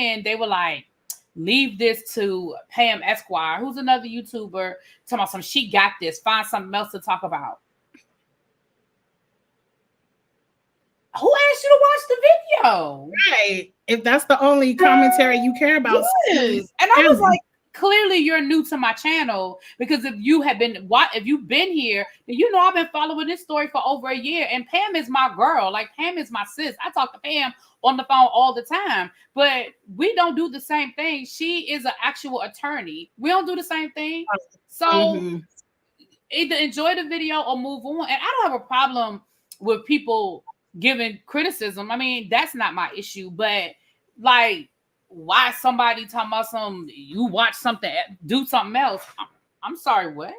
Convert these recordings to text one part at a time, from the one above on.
then they were like, leave this to Pam Esquire, who's another YouTuber, talking about some, she got this, find something else to talk about. Who asked you to watch the video? Right. If that's the only commentary you care about. Yes. And I was like, clearly you're new to my channel, because if you've been here, then you know I've been following this story for over a year. And Pam is my girl. Like, Pam is my sis. I talk to Pam on the phone all the time, but we don't do the same thing. She is an actual attorney. We don't do the same thing. So either enjoy the video or move on. And I don't have a problem with people giving criticism. I mean, that's not my issue, but like, why somebody talking about you watch something, do something else? I'm sorry, what?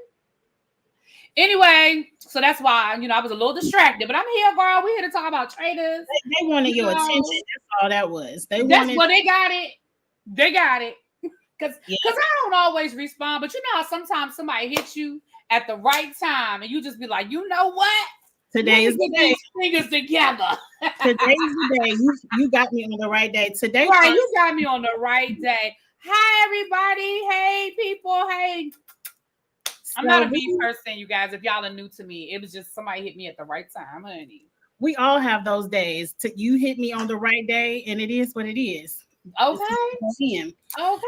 Anyway, so that's why, I was a little distracted, but I'm here, girl. We're here to talk about Traitors. They wanted your attention. That's all that was. They got it. They got it. Because I don't always respond, but you know how sometimes somebody hits you at the right time and you just be like, you know what? Today is the day. Fingers together. Today's the day. You got me on the right day. Today, right? You got me on the right day. Hi, everybody. Hey, people. Hey. I'm not a mean person, you guys. If y'all are new to me, it was just somebody hit me at the right time, honey. We all have those days. You hit me on the right day, and it is what it is. Okay. Okay.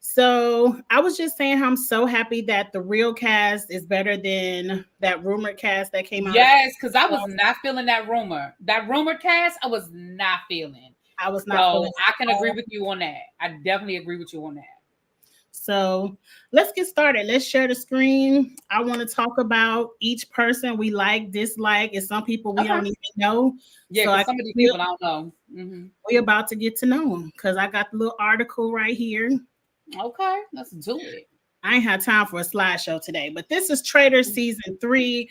So I was just saying how I'm so happy that the real cast is better than that rumored cast that came out. Yes, because I was not feeling that rumor. That rumored cast, I was not feeling. I was not feeling. I can agree with you on that. I definitely agree with you on that. So let's get started. Let's share the screen. I want to talk about each person we like, dislike, and some people we don't even know. Yeah, so some of these people I don't know. We're about to get to know them because I got the little article right here. Okay, let's do it. I ain't had time for a slideshow today, but this is Traitor season 3.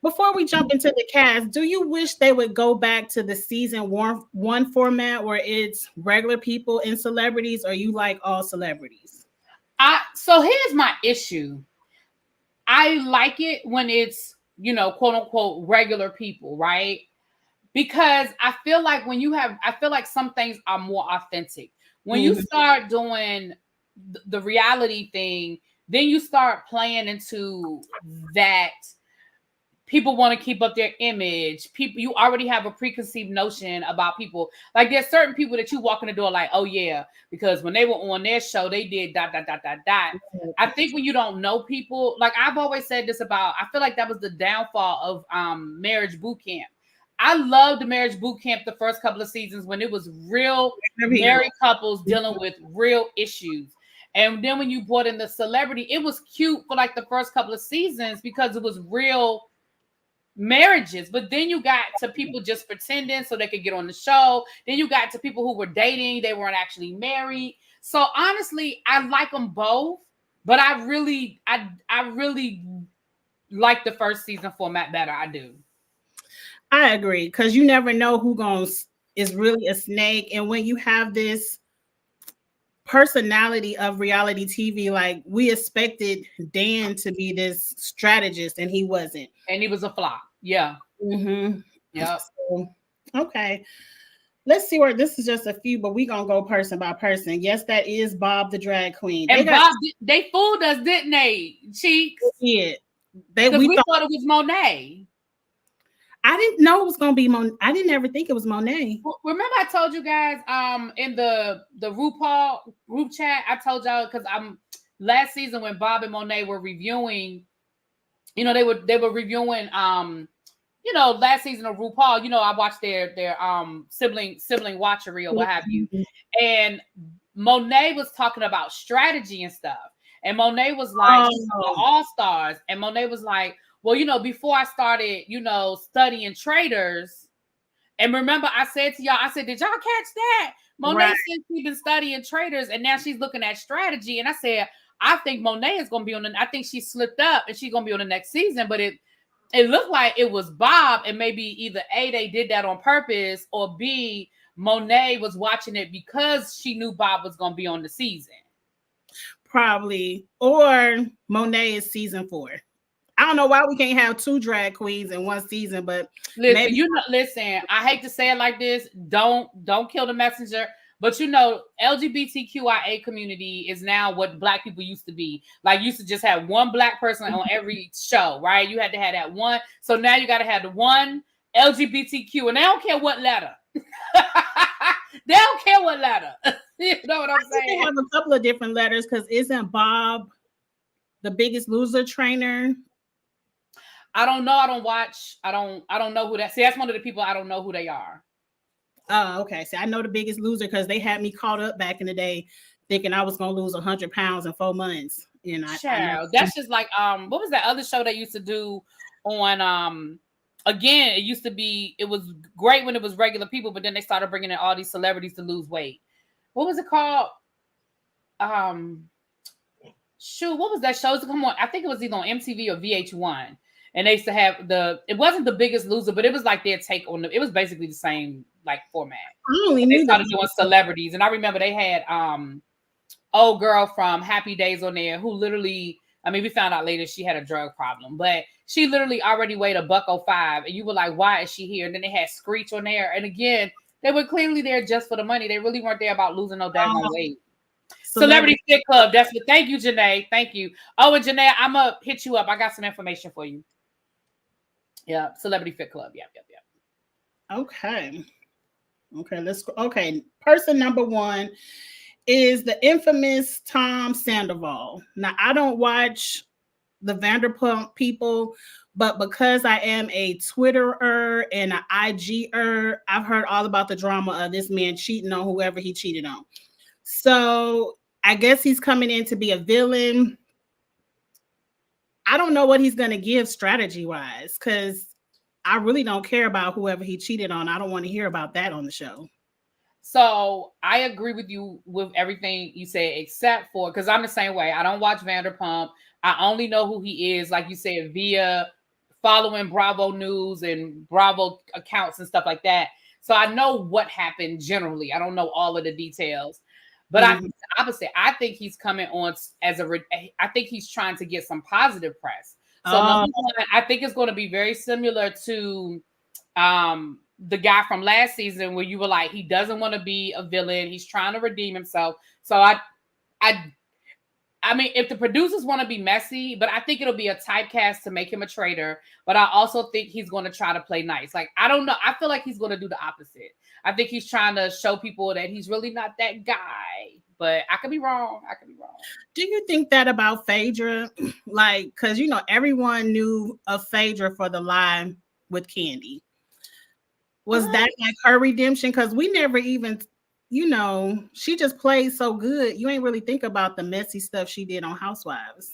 Before we jump into the cast, do you wish they would go back to the season one format where it's regular people and celebrities, or you like all celebrities? So here's my issue. I like it when it's, quote unquote, regular people, right? Because I feel like I feel like some things are more authentic. When you start doing the reality thing, then you start playing into that people want to keep up their image. People, you already have a preconceived notion about people. Like, there's certain people that you walk in the door like, oh yeah, because when they were on their show, they did ... I think when you don't know people, like I've always said this about, I feel like that was the downfall of Marriage Boot Camp. I loved the Marriage Boot Camp the first couple of seasons when it was real married couples dealing with real issues. And then when you brought in the celebrity, it was cute for like the first couple of seasons because it was real marriages. But then you got to people just pretending so they could get on the show. Then you got to people who were dating. They weren't actually married. So honestly, I like them both. But I really like the first season format better. I do. I agree, because you never know who is really a snake. And when you have this personality of reality TV, like we expected Dan to be this strategist and he wasn't. And he was a flop. Yeah. Yeah. So, okay. Let's see where this is just a few, but we're going to go person by person. Yes, that is Bob the drag queen. And Bob, they fooled us, didn't they? Cheeks. Yeah. We thought it was Monet. I didn't know it was gonna be Monet. I didn't ever think it was Monet. Remember, I told you guys in the RuPaul group chat, I told y'all because last season when Bob and Monet were reviewing, they were reviewing last season of RuPaul. I watched their sibling watchery or what have you, and Monet was talking about strategy and stuff, and Monet was like the All-Stars, and Monet was like, well, before I started, studying Traitors, and remember I said to y'all, did y'all catch that? Monet said she's been studying Traitors, and now she's looking at strategy. And I said, I think Monet is going to be I think she slipped up, and she's going to be on the next season. But it looked like it was Bob, and maybe either A, they did that on purpose, or B, Monet was watching it because she knew Bob was going to be on the season. Probably. Or Monet is season 4. I don't know why we can't have 2 drag queens in one season, but listen, I hate to say it like this. Don't kill the messenger. But you know, LGBTQIA community is now what Black people used to be. Like, used to just have one Black person on every show, right? You had to have that one. So now you got to have the one LGBTQ, and they don't care what letter. They don't care what letter. You know what I'm saying? They have a couple of different letters, because isn't Bob the Biggest Loser trainer? I don't know. I don't watch. I don't know who that. See, that's one of the people I don't know who they are. Oh, okay. See, I know the Biggest Loser because they had me caught up back in the day, thinking I was gonna lose 100 pounds in 4 months. And that's just like what was that other show they used to do on again? It used to be, it was great when it was regular people, but then they started bringing in all these celebrities to lose weight. What was it called? Shoot, what was that show? Come on, I think it was either on MTV or VH1. And they used to have it wasn't The Biggest Loser, but it was like their take on it was basically the same like format. They started doing celebrities. And I remember they had old girl from Happy Days on there who literally, I mean, we found out later she had a drug problem, but she literally already weighed $105, and you were like, why is she here? And then they had Screech on there. And again, they were clearly there just for the money. They really weren't there about losing no daggone weight. Celebrity Fit Club. That's what. Thank you, Janae. Thank you. Oh, and Janae, I'm gonna hit you up. I got some information for you. Yeah, Celebrity Fit Club. Yep. Okay, let's go. Okay, person number 1 is the infamous Tom Sandoval. Now, I don't watch the Vanderpump people, but because I am a Twitterer and an IGer, I've heard all about the drama of this man cheating on whoever he cheated on. So I guess he's coming in to be a villain. I don't know what he's going to give strategy-wise, because I really don't care about whoever he cheated on. I don't want to hear about that on the show. So I agree with you with everything you said, except for, because I'm the same way. I don't watch Vanderpump. I only know who he is, like you said, via following Bravo News and Bravo accounts and stuff like that. So I know what happened generally. I don't know all of the details. But opposite, I think he's coming on as I think he's trying to get some positive press. So number one, I think it's going to be very similar to the guy from last season, where you were like, he doesn't want to be a villain. He's trying to redeem himself. So I mean, if the producers want to be messy, but I think it'll be a typecast to make him a traitor. But I also think he's going to try to play nice. Like, I don't know. I feel like he's going to do the opposite. I think he's trying to show people that he's really not that guy. But I could be wrong. Do you think that about Phaedra? Like, because, you know, everyone knew of Phaedra for the lie with Kandi. Was that like her redemption? Because we never even, you know, she just played so good. You ain't really think about the messy stuff she did on Housewives.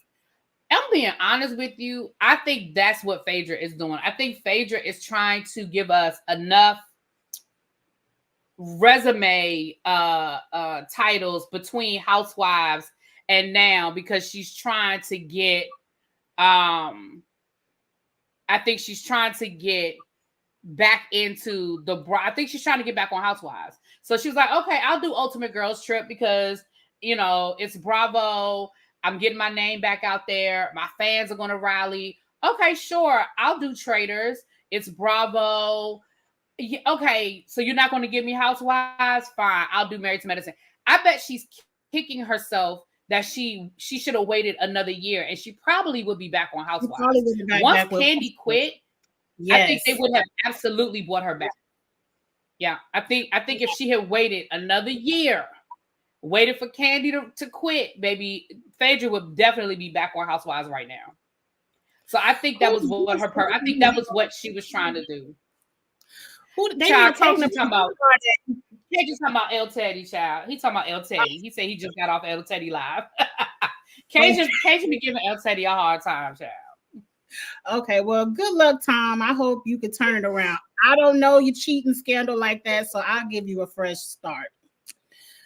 I'm being honest with you. I think that's what Phaedra is doing. I think Phaedra is trying to give us enough resume titles between Housewives and now, because she's trying to get I think she's trying to get back into I think she's trying to get back on Housewives. So she was like, okay, I'll do Ultimate Girls Trip because, you know, it's Bravo. I'm getting my name back out there. My fans are going to rally. Okay, sure. I'll do Traitors. It's Bravo. Yeah, okay, so you're not going to give me Housewives? Fine, I'll do Married to Medicine. I bet she's kicking herself that she should have waited another year, and she probably would be back on Housewives. Once Kandi quit, yes. I think they would have absolutely brought her back. Yeah, I think if she had waited another year, waited for Kandi to quit, baby, Phaedra would definitely be back on Housewives right now. So I think that was what I think that was what she was trying to do. Who they were talking about? They just talking about El Teddy, child. He talking about El Teddy. He said he just got off El Teddy live. Cajun be giving El Teddy a hard time, child. Okay, well, good luck, Tom. I hope you can turn it around. I don't know your cheating scandal like that, so I'll give you a fresh start.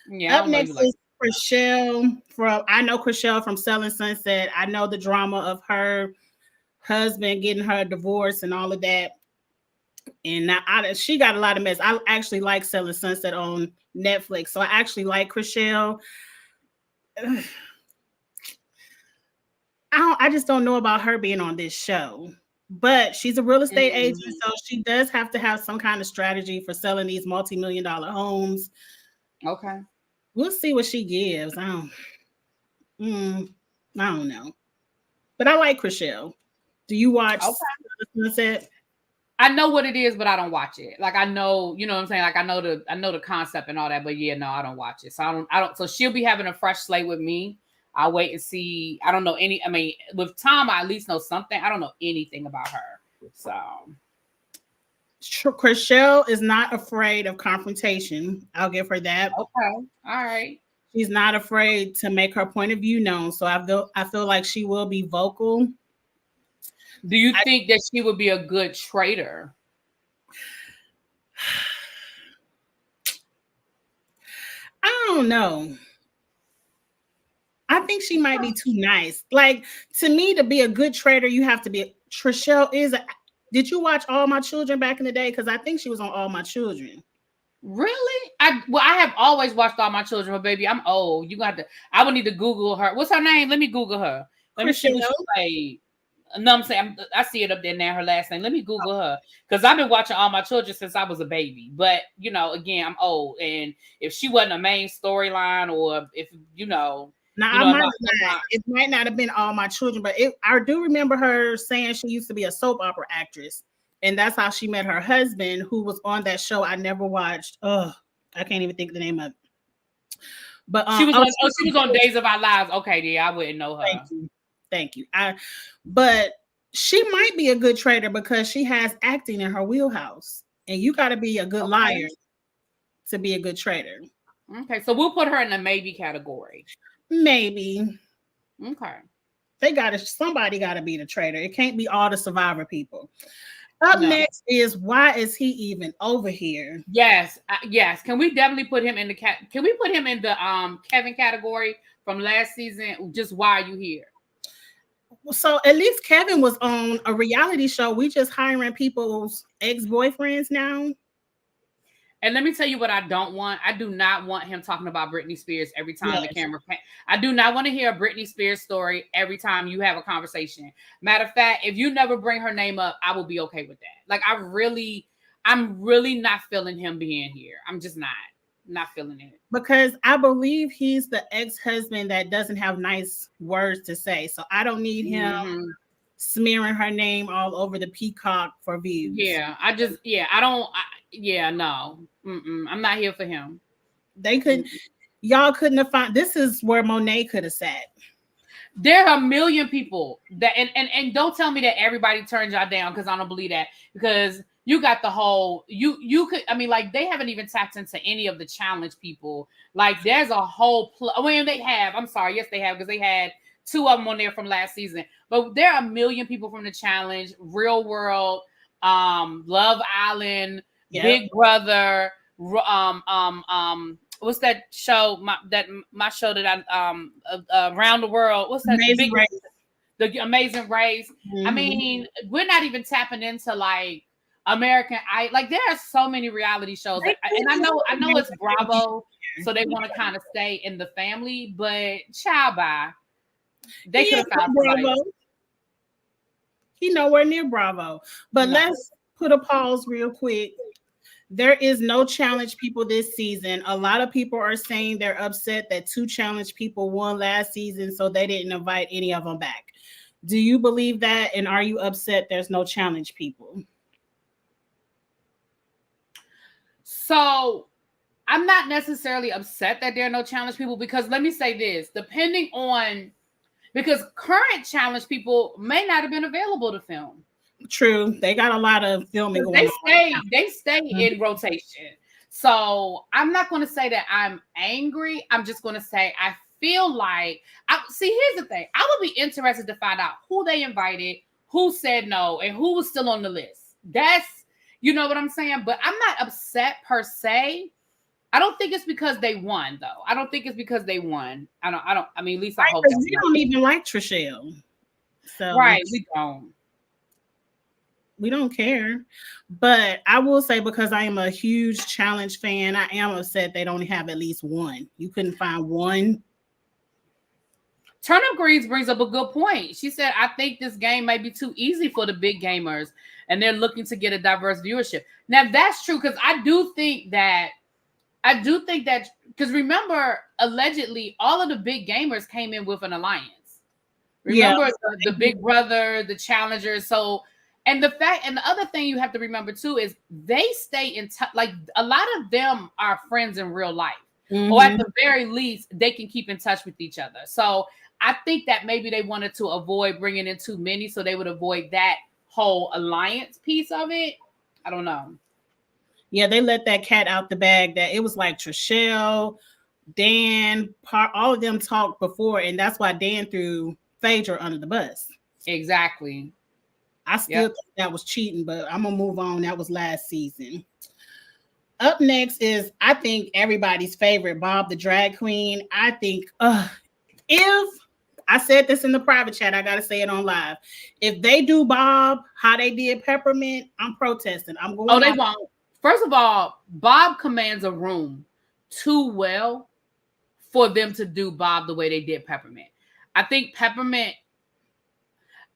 Yeah. Up next is Chrishell I know Chrishell from Selling Sunset. I know the drama of her husband getting her a divorce and all of that. And now she got a lot of mess. I actually like Selling Sunset on Netflix, so I actually like Chrishell. I just don't know about her being on this show, but she's a real estate agent, so she does have to have some kind of strategy for selling these multi-million-dollar homes. Okay. We'll see what she gives. I don't know. But I like Chriselle. Do you watch Sunset? I know what it is, but I don't watch it. Like I know, you know what I'm saying? Like I know the concept and all that, but yeah, no, I don't watch it. So I don't so she'll be having a fresh slate with me. I'll wait and see. I don't know any, I mean, with Tom, I at least know something. I don't know anything about her. So Chriselle is not afraid of confrontation. I'll give her that. okay. All right. She's not afraid to make her point of view known. So I feel like she will be vocal. Do you think that she would be a good traitor? I don't know. I think she might be too nice. Like, to me, to be a good traitor, you have to be. Trishelle is. Did you watch All My Children back in the day? Because I think she was on All My Children. Really? I have always watched All My Children, but baby, I'm old. You gonna have to. I would need to Google her. What's her name? Let me Google her. Let me see what she played. No, I'm saying I see it up there now. Her last name. Let me Google her because I've been watching All My Children since I was a baby. But you know, again, I'm old, and if she wasn't a main storyline, or if you know. Now, it might not have been All My Children, but I do remember her saying she used to be a soap opera actress. And that's how she met her husband, who was on that show I never watched. Oh, I can't even think of the name of it. But she was on Days of Our Lives. Okay, yeah, I wouldn't know her. Thank you. But she might be a good traitor because she has acting in her wheelhouse. And you got to be a good liar to be a good traitor. Okay, so we'll put her in the maybe category. Maybe. Okay. Somebody got to be the traitor. It can't be all the Survivor people. Up next is, why is he even over here? Yes. Can we definitely put him in the Can we put him in the Kevin category from last season? Just why are you here? So at least Kevin was on a reality show. We just hiring people's ex-boyfriends now. And let me tell you what I don't want. I do not want him talking about Britney Spears every time the camera. I do not want to hear a Britney Spears story every time you have a conversation. Matter of fact, if you never bring her name up, I will be okay with that. Like I'm really not feeling him being here. I'm just not feeling it. Because I believe he's the ex-husband that doesn't have nice words to say. So I don't need him smearing her name all over the Peacock for views. Yeah, no. I'm not here for him. Y'all couldn't have found. This is where Monet could have sat. There are a million people that, and don't tell me that everybody turns y'all down, because I don't believe that. Because you got the whole, you could, I mean, like, they haven't even tapped into any of the challenge people. Like, there's a whole, they have, I'm sorry, yes, they have, because they had 2 of them on there from last season. But there are a million people from the challenge, Real World, Love Island, Big Brother, what's that show? My show that I around the world. What's that? Amazing Race. The Amazing Race. Mm-hmm. I mean, we're not even tapping into like American Idol. Like, there are so many reality shows, and I know it's Bravo, so they want to kind of stay in the family. But child, they could have found Bravo. He nowhere near Bravo. But let's put a pause real quick. There is no challenge people this season. A lot of people are saying they're upset that 2 challenge people won last season, so they didn't invite any of them back. Do you believe that? And are you upset there's no challenge people? So I'm not necessarily upset that there are no challenge people, because let me say this, because current challenge people may not have been available to film. True. They got a lot of filming going on. They stay in rotation. So I'm not going to say that I'm angry. I'm just going to say I feel like, here's the thing. I would be interested to find out who they invited, who said no, and who was still on the list. That's, you know what I'm saying? But I'm not upset per se. I don't think it's because they won, though. I don't think it's because they won. I mean, at least I hope we don't even like Trishelle. So right, we don't. We don't care. But I will say, because I am a huge challenge fan, I am upset they don't have at least one. You couldn't find one. Turnip Greens brings up a good point. She said, I think this game may be too easy for the big gamers, and they're looking to get a diverse viewership. Now, that's true, because I do think that because remember, allegedly, all of the big gamers came in with an alliance. Yeah. Remember the Big Brother, the Challengers. So, and the other thing you have to remember too is they stay in touch. Like a lot of them are friends in real life, or at the very least, they can keep in touch with each other. So I think that maybe they wanted to avoid bringing in too many, so they would avoid that whole alliance piece of it. I don't know. Yeah, they let that cat out the bag. That it was like Trishelle, Dan, all of them talked before, and that's why Dan threw Phaedra under the bus. Exactly. I still think that was cheating, but I'm gonna move on. That was last season. Up next is, I think, everybody's favorite, Bob the drag queen. I think if I said this in the private chat, I gotta say it on live. If they do Bob how they did Peppermint, I'm protesting. I'm going. Oh, they won't. First of all, Bob commands a room too well for them to do Bob the way they did Peppermint. I think Peppermint,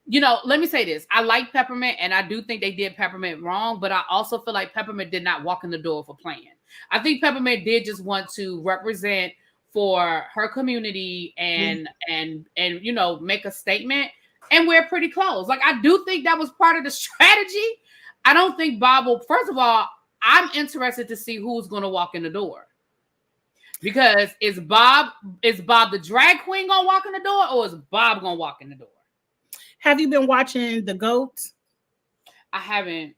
let me say this. I like Peppermint, and I do think they did Peppermint wrong, but I also feel like Peppermint did not walk in the door for playing. I think Peppermint did just want to represent for her community and make a statement and wear pretty clothes. Like, I do think that was part of the strategy. I don't think Bob will. First of all, I'm interested to see who's going to walk in the door, because is Bob the drag queen going to walk in the door, or is Bob going to walk in the door? Have you been watching The GOAT? I haven't.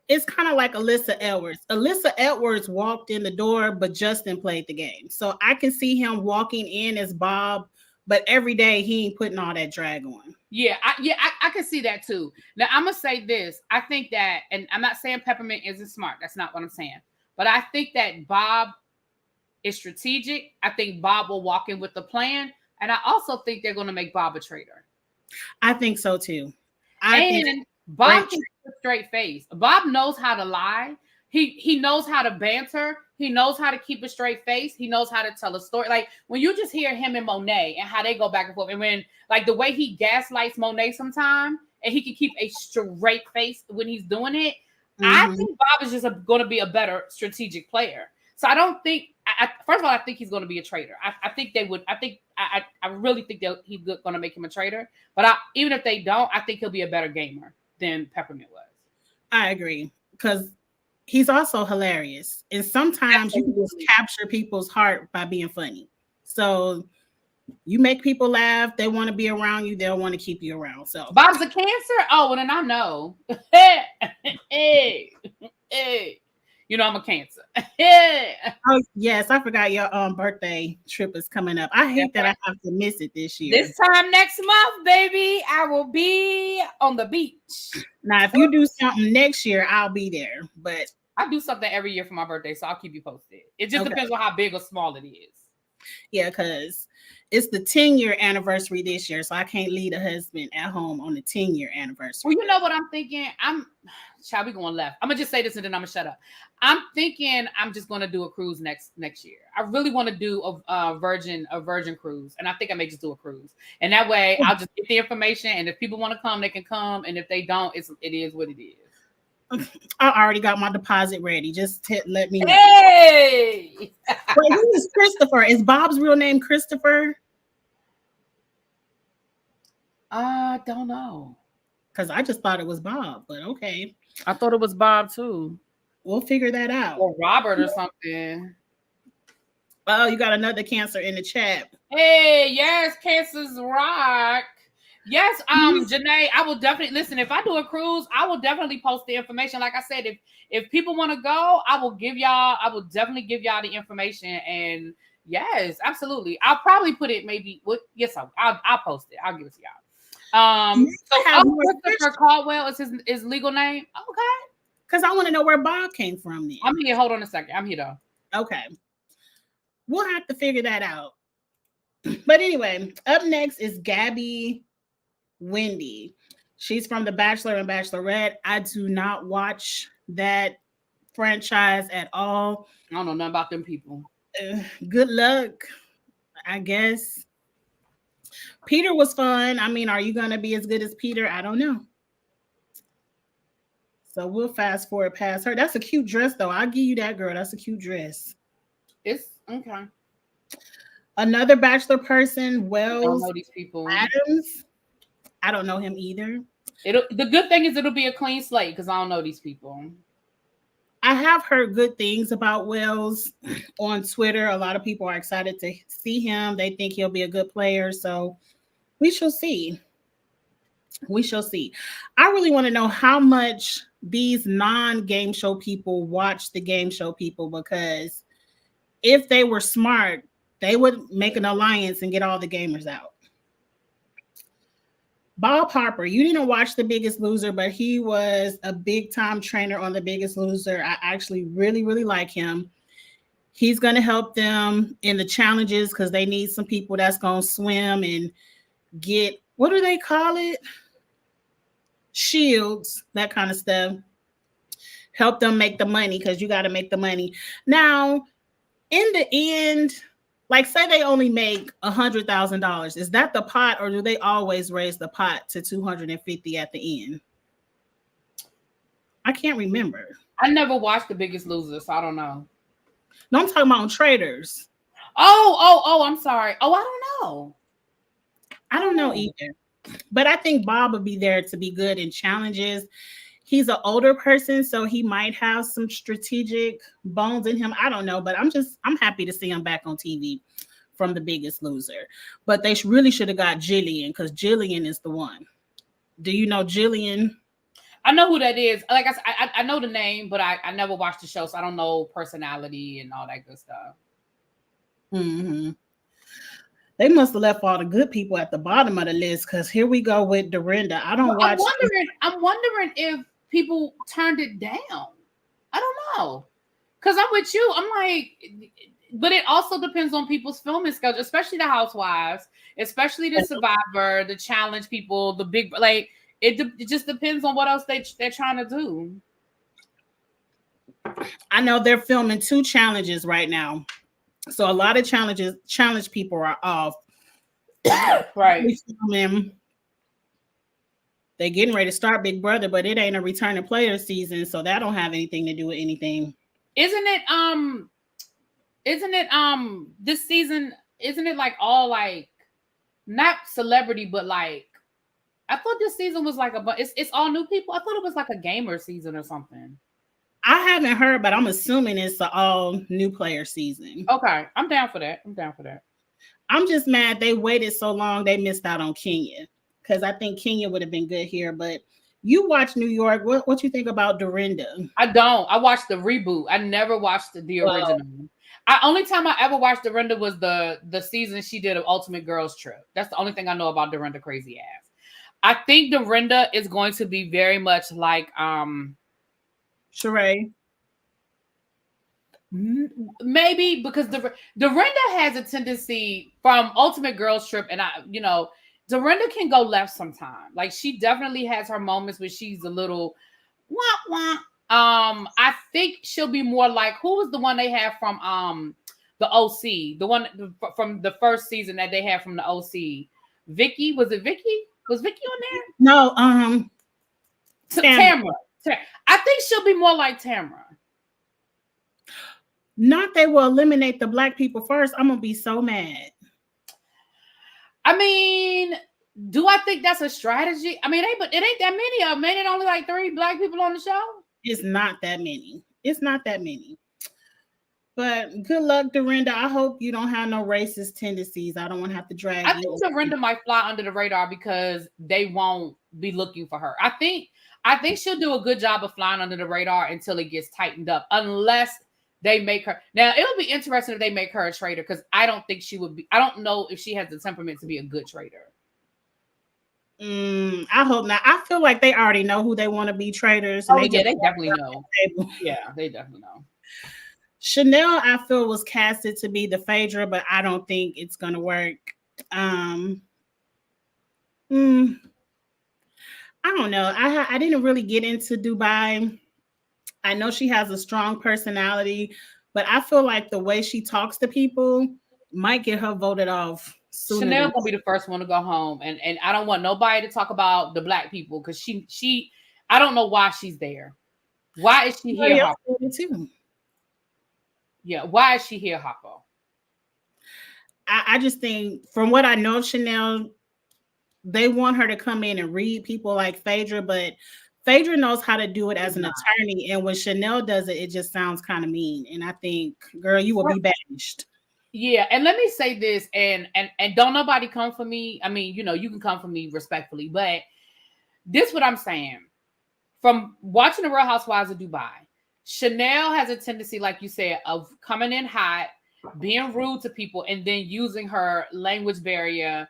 It's kind of like Alyssa Edwards. Alyssa Edwards walked in the door, but Justin played the game. So I can see him walking in as Bob, but every day he ain't putting all that drag on. Yeah, I can see that too. Now, I'm going to say this. I think that, and I'm not saying Peppermint isn't smart. That's not what I'm saying. But I think that Bob is strategic. I think Bob will walk in with the plan. And I also think they're going to make Bob a traitor. I think so too. And Bob can keep a straight face. Bob knows how to lie. He knows how to banter. He knows how to keep a straight face. He knows how to tell a story. Like, when you just hear him and Monet and how they go back and forth, and when, like, the way he gaslights Monet sometimes, and he can keep a straight face when he's doing it, I think Bob is just going to be a better strategic player. So I don't think, first of all, I think he's going to be a traitor. I think they would. I really think he's going to make him a traitor. But even if they don't, I think he'll be a better gamer than Peppermint was. I agree, because he's also hilarious. And sometimes you can just capture people's heart by being funny. So you make people laugh. They want to be around you. They'll want to keep you around. So Bob's a Cancer? Oh, well, then I know. hey. I'm a Cancer. Oh, yes, I forgot your birthday trip is coming up. I hate that I have to miss it this year. This time next month, baby, I will be on the beach. Now, if you do something next year, I'll be there. But I do something every year for my birthday, so I'll keep you posted. It just depends on how big or small it is. Yeah, because it's the 10-year anniversary this year, so I can't leave a husband at home on the 10-year anniversary. Well, you know what I'm thinking? Shall we going left? I'm gonna just say this and then I'm gonna shut up. I'm thinking I'm just gonna do a cruise next year. I really want to do a Virgin cruise, and I think I may just do a cruise. And that way, I'll just get the information, and if people want to come, they can come, and if they don't, it is what it is. I already got my deposit ready. Just let me know. Hey! Wait, who is Christopher? Is Bob's real name Christopher? I don't know. Because I just thought it was Bob, but okay. I thought it was Bob too. We'll figure that out. Or Robert or something. Oh, you got another Cancer in the chat. Hey, yes, Cancers rock. Yes, Janae, I will definitely listen. If I do a cruise, I will definitely post the information. Like I said, if people want to go, I will definitely give y'all the information. And yes, absolutely. I'll probably put it I'll post it. I'll give it to y'all. Christopher Caldwell is his legal name. Okay. Because I want to know where Bob came from then. I'm here. Hold on a second. I'm here though. Okay. We'll have to figure that out. But anyway, up next is Gabby Wendy. She's from The Bachelor and Bachelorette. I do not watch that franchise at all. I don't know nothing about them people. Good luck, I guess. Peter was fun. I mean, are you going to be as good as Peter? I don't know. So we'll fast forward past her. That's a cute dress, though. I'll give you that, girl. That's a cute dress. Okay. Another Bachelor person, I don't Wells know these people. Adams. I don't know him either. The good thing is it'll be a clean slate because I don't know these people. I have heard good things about Wells on Twitter. A lot of people are excited to see him. They think he'll be a good player. So we shall see. We shall see. I really want to know how much these non-game show people watch the game show people, because if they were smart, they would make an alliance and get all the gamers out. Bob Harper, you didn't watch The Biggest Loser, but he was a big time trainer on The Biggest Loser. I actually really, really like him. He's going to help them in the challenges because they need some people that's going to swim and get, what do they call it? Shields, that kind of stuff. Help them make the money because you got to make the money. Now, in the end, like say they only make $100,000. Is that the pot, or do they always raise the pot to 250 at the end? I can't remember. I never watched The Biggest Loser, so I don't know. No, I'm talking about on Traders. Oh, I'm sorry. Oh, I don't know. I don't know either. But I think Bob would be there to be good in challenges. He's an older person, so he might have some strategic bones in him. I don't know, but I'm happy to see him back on TV from The Biggest Loser. But they really should have got Jillian, because Jillian is the one. Do you know Jillian? I know who that is. Like I said, I know the name, but I never watched the show, so I don't know personality and all that good stuff. Mm-hmm. They must have left all the good people at the bottom of the list, because here we go with Dorinda. I'm wondering if people turned it down. I don't know. Because I'm with you. I'm like, but it also depends on people's filming schedule, especially the Housewives, especially the Survivor, the Challenge people, the big, like, it just depends on what else they're trying to do. I know they're filming 2 challenges right now. So a lot of challenge people are off. Right. They're getting ready to start Big Brother, but it ain't a returning player season, so that don't have anything to do with anything. Isn't it this season, isn't it like all like not celebrity, but like I thought this season was like it's all new people. I thought it was like a gamer season or something. I haven't heard, but I'm assuming it's an all new player season. Okay, I'm down for that. I'm just mad they waited so long. They missed out on Kenya, because I think Kenya would have been good here. But you watch New York. What you think about Dorinda? I don't. I watched the reboot. I never watched the original. Only time I ever watched Dorinda was the season she did of Ultimate Girls Trip. That's the only thing I know about Dorinda crazy ass. I think Dorinda is going to be very much like Sheree. Maybe because Dorinda has a tendency from Ultimate Girls Trip, and Dorinda can go left sometime. Like she definitely has her moments where she's a little wah wah. I think she'll be more like, who was the one they have from the OC, the one from the first season that they had from the OC. Vicky, was it Vicky? Was Vicky on there? No, Tamara. I think she'll be more like Tamara. Not they will eliminate the black people first. I'm gonna be so mad. I mean, do I think that's a strategy? I mean, but it ain't that many of them. Ain't it only like 3 black people on the show? It's not that many. But good luck, Dorinda. I hope you don't have no racist tendencies. I don't want to have to drag you. I think Dorinda might fly under the radar because they won't be looking for her. I think she'll do a good job of flying under the radar until it gets tightened up, unless they make her. Now, it'll be interesting if they make her a traitor, because I don't think she would be. I don't know if she has the temperament to be a good traitor. I hope not. I feel like they already know who they want to be traitors. And they definitely know. Yeah, they definitely know. Chanel, I feel, was casted to be the Phaedra, but I don't think it's gonna work. I don't know. I didn't really get into Dubai. I know she has a strong personality, but I feel like the way she talks to people might get her voted off sooner. Chanel gonna be the first one to go home, and I don't want nobody to talk about the black people, because she I don't know why she's there. Why is she here, Harpo? Yeah, why is she here, Harpo? I just think, from what I know, Chanel, they want her to come in and read people like Phaedra, but Phaedra knows how to do it as an attorney. And when Chanel does it, it just sounds kind of mean. And I think, girl, you will be banished. Yeah, and let me say this, and don't nobody come for me. I mean, you can come for me respectfully, but this what I'm saying. From watching the Real Housewives of Dubai, Chanel has a tendency, like you said, of coming in hot, being rude to people, and then using her language barrier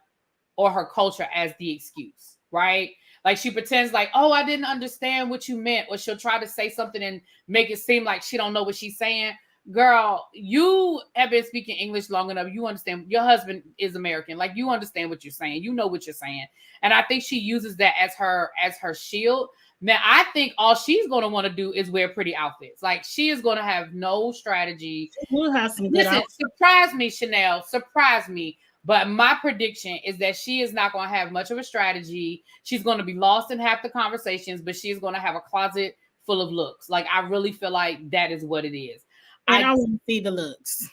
or her culture as the excuse, right? Like she pretends like, oh, I didn't understand what you meant, or she'll try to say something and make it seem like she don't know what she's saying. Girl, you have been speaking English long enough. You understand. Your husband is American. Like you understand what you're saying. You know what you're saying. And I think she uses that as her shield. Now, I think all she's going to want to do is wear pretty outfits. Like she is going to have no strategy. We'll have some good outfits. Surprise me, Chanel. Surprise me. But my prediction is that she is not going to have much of a strategy. She's going to be lost in half the conversations, but she's going to have a closet full of looks. Like I really feel like that is what it is. And I want to see the looks.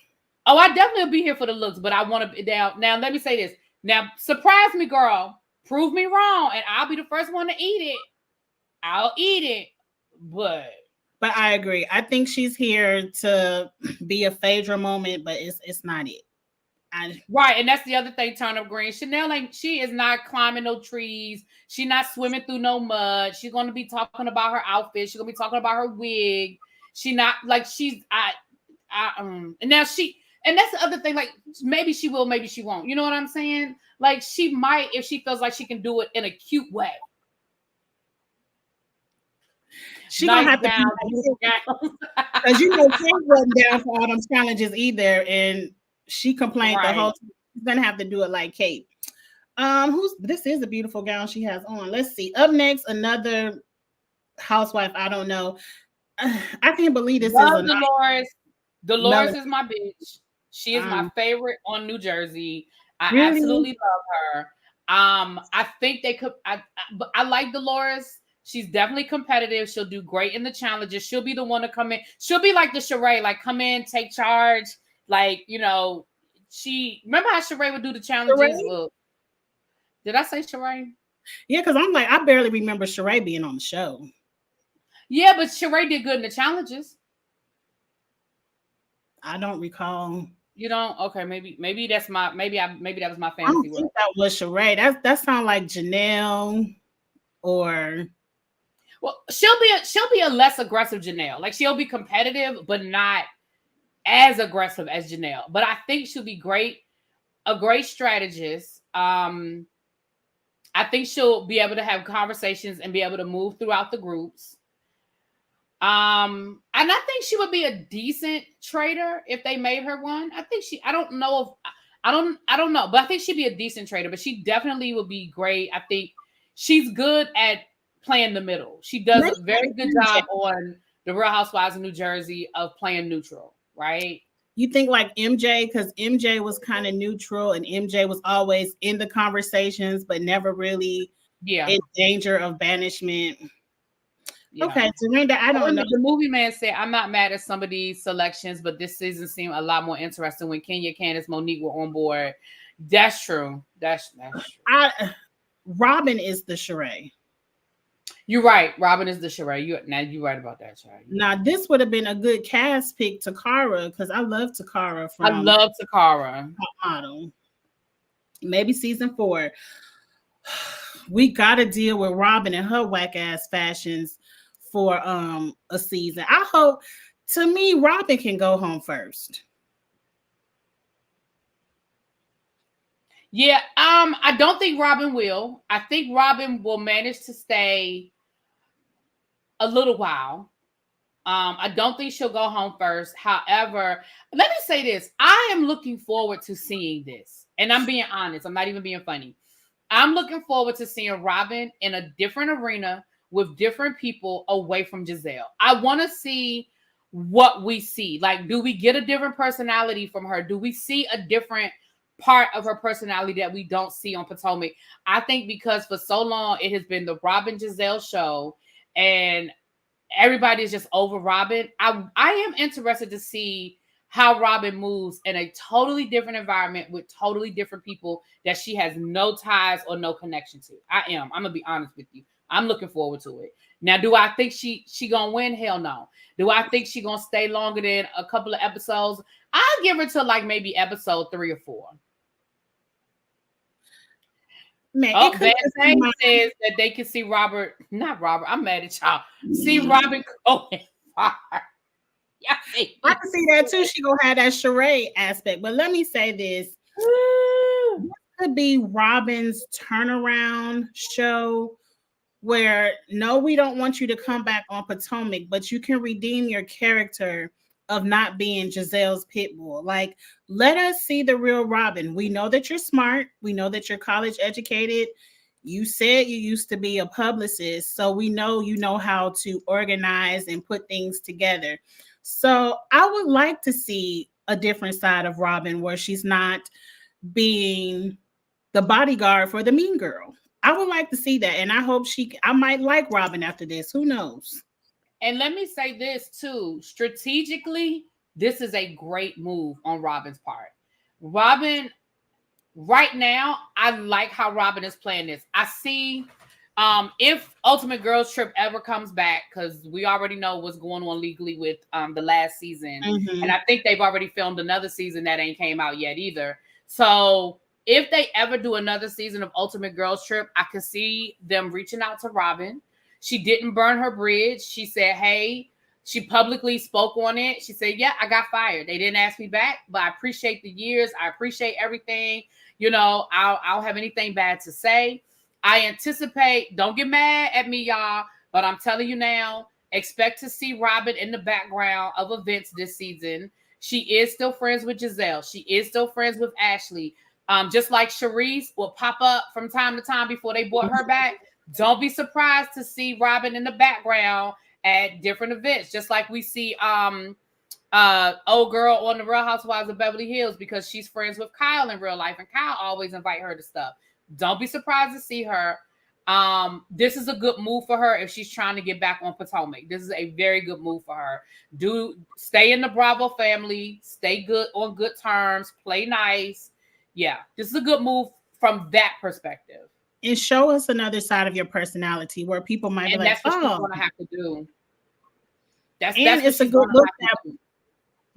Oh, I definitely will be here for the looks, but I want to be down. Now, let me say this. Now, surprise me, girl. Prove me wrong, and I'll be the first one to eat it. I'll eat it, but I agree. I think she's here to be a Phaedra moment, but it's not it. Right, and that's the other thing, Turnip Green. Chanel, she is not climbing no trees. She's not swimming through no mud. She's going to be talking about her outfit. She's going to be talking about her wig. She not like and now and that's the other thing. Like maybe she will, maybe she won't. You know what I'm saying? Like she might if she feels like she can do it in a cute way. She nice gonna have to because Kate wasn't down for all them challenges either, and she complained the whole time. She's gonna have to do it like Kate. This is a beautiful gown she has on. Let's see. Up next, another housewife. I don't know. I can't believe this is Dolores. Dolores is my bitch. She is my favorite on New Jersey. I absolutely love her. I think they could. I like Dolores. She's definitely competitive. She'll do great in the challenges. She'll be the one to come in. She'll be like the Sheree, like come in, take charge. Like, she remember how Sheree would do the challenges? Well, did I say Sheree? Yeah, because I'm like, I barely remember Sheree being on the show. Yeah, but Sheree did good in the challenges. I don't recall. You don't? Okay, maybe that's my maybe that was my fantasy. I don't think that was Sheree. That sounds like Janelle or. Well, she'll be a less aggressive Janelle. Like she'll be competitive, but not as aggressive as Janelle. But I think she'll be a great strategist. I think she'll be able to have conversations and be able to move throughout the groups. And I think she would be a decent traitor if they made her one. I don't know, but I think she'd be a decent traitor, but she definitely would be great. I think she's good at playing the middle. She does a very good job on the Real Housewives of New Jersey of playing neutral, right? You think like MJ, because MJ was kind of neutral and MJ was always in the conversations, but never really in danger of banishment. Yeah. Okay, Dorinda, I don't know. The movie man said, I'm not mad at some of these selections, but this season seemed a lot more interesting when Kenya, Candace, Monique were on board. That's true. That's true. Robin is the Sheree. You're right. Robin is the Sheree. You're right about that, Sheree. Now, this would have been a good cast pick, Takara, because I love Takara. I love Takara. Model. Maybe season 4. We got to deal with Robin and her whack ass fashions for a season. I hope, to me, Robin can go home first. Yeah, I don't think Robin will. I think Robin will manage to stay a little while. I don't think she'll go home first. However, let me say this. I am looking forward to seeing this. And I'm being honest. I'm not even being funny. I'm looking forward to seeing Robin in a different arena with different people away from Giselle. I want to see what we see. Like, do we get a different personality from her? Do we see a different part of her personality that we don't see on Potomac? I think because for so long it has been the Robin Giselle show and everybody is just over Robin. I am interested to see how Robin moves in a totally different environment with totally different people that she has no ties or no connection to. I'm gonna be honest with you. I'm looking forward to it. Now, do I think she gonna win? Hell no. Do I think she gonna stay longer than a couple of episodes? I'll give her to like maybe episode 3 or 4. Man, Oh, Van Zane says that they can see Robert, not Robert. I'm mad at y'all. See Robin Cohen. Yeah, I can see that too. She gonna have that charade aspect. But let me say this: this could be Robin's turnaround show, where no, we don't want you to come back on Potomac, but you can redeem your character of not being Giselle's pit bull. Like, let us see the real Robin. We know that you're smart. We know that you're college educated. You said you used to be a publicist, so we know you know how to organize and put things together. So I would like to see a different side of Robin where she's not being the bodyguard for the mean girl. I would like to see that. And I hope I might like Robin after this. Who knows? And let me say this too. Strategically, this is a great move on Robin's part. Robin, right now, I like how Robin is playing this. I see if Ultimate Girls Trip ever comes back, because we already know what's going on legally with the last season. Mm-hmm. And I think they've already filmed another season that ain't came out yet either. So if they ever do another season of Ultimate Girls Trip, I could see them reaching out to Robin. She didn't burn her bridge. She said, hey, she publicly spoke on it. She said, yeah, I got fired. They didn't ask me back, but I appreciate the years. I appreciate everything. You know, I don't have anything bad to say. I anticipate, don't get mad at me, y'all, but I'm telling you now, expect to see Robin in the background of events this season. She is still friends with Giselle. She is still friends with Ashley. Just like Charisse will pop up from time to time before they brought her back. Don't be surprised to see Robin in the background at different events, just like we see old girl on the Real Housewives of Beverly Hills, because she's friends with Kyle in real life, and Kyle always invite her to stuff. Don't be surprised to see her. This is a good move for her if she's trying to get back on Potomac. This is a very good move for her. Stay in the Bravo family, stay good on good terms, play nice. Yeah, this is a good move from that perspective. And show us another side of your personality where people might be like, that's what she's going to have to do. That's it's a good look at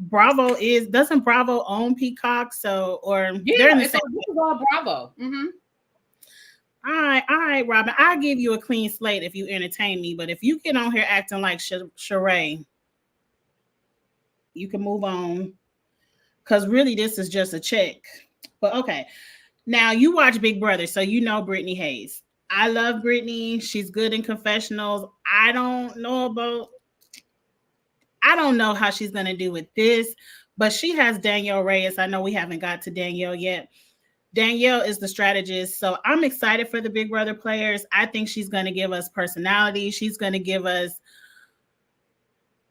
Bravo doesn't Bravo own Peacock? So, or they're in the same. This is all Bravo. Mm-hmm. All right, Robin. I'll give you a clean slate if you entertain me. But if you get on here acting like Sheree, you can move on. Because really, this is just a check. But okay. Now, you watch Big Brother, so you know Brittany Hayes. I love Brittany. She's good in confessionals. I don't know how she's going to do with this, but she has Danielle Reyes. I know we haven't got to Danielle yet. Danielle is the strategist, so I'm excited for the Big Brother players. I think she's going to give us personality. She's going to give us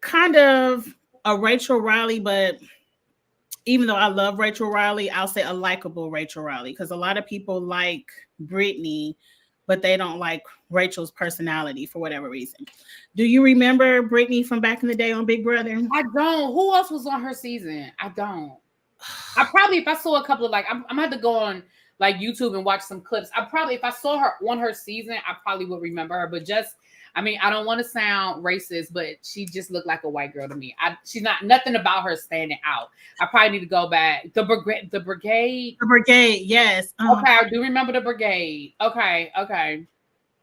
kind of a Rachel Riley, but even though I love Rachel Riley, I'll say a likable Rachel Riley, because a lot of people like Brittany, but they don't like Rachel's personality for whatever reason. Do you remember Brittany from back in the day on Big Brother? I don't. Who else was on her season? I don't. I probably, if I saw a couple of I'm gonna have to go on like YouTube and watch some clips. If I saw her on her season, I probably would remember her. But I don't want to sound racist, but she just looked like a white girl to me. She's nothing about her standing out. I probably need to go back. The brigade. The brigade, yes. Okay, I do remember the brigade. Okay.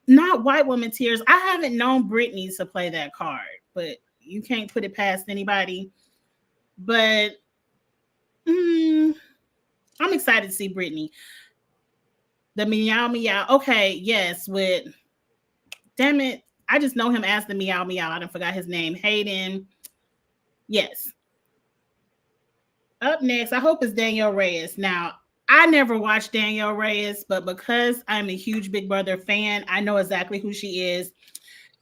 Not white woman tears. I haven't known Brittany to play that card, but you can't put it past anybody. But I'm excited to see Brittany. The meow meow. Okay, yes, damn it. I just know him as the meow meow. I forgot his name. Hayden. Yes. Up next, I hope it's Danielle Reyes. Now, I never watched Danielle Reyes, but because I'm a huge Big Brother fan, I know exactly who she is.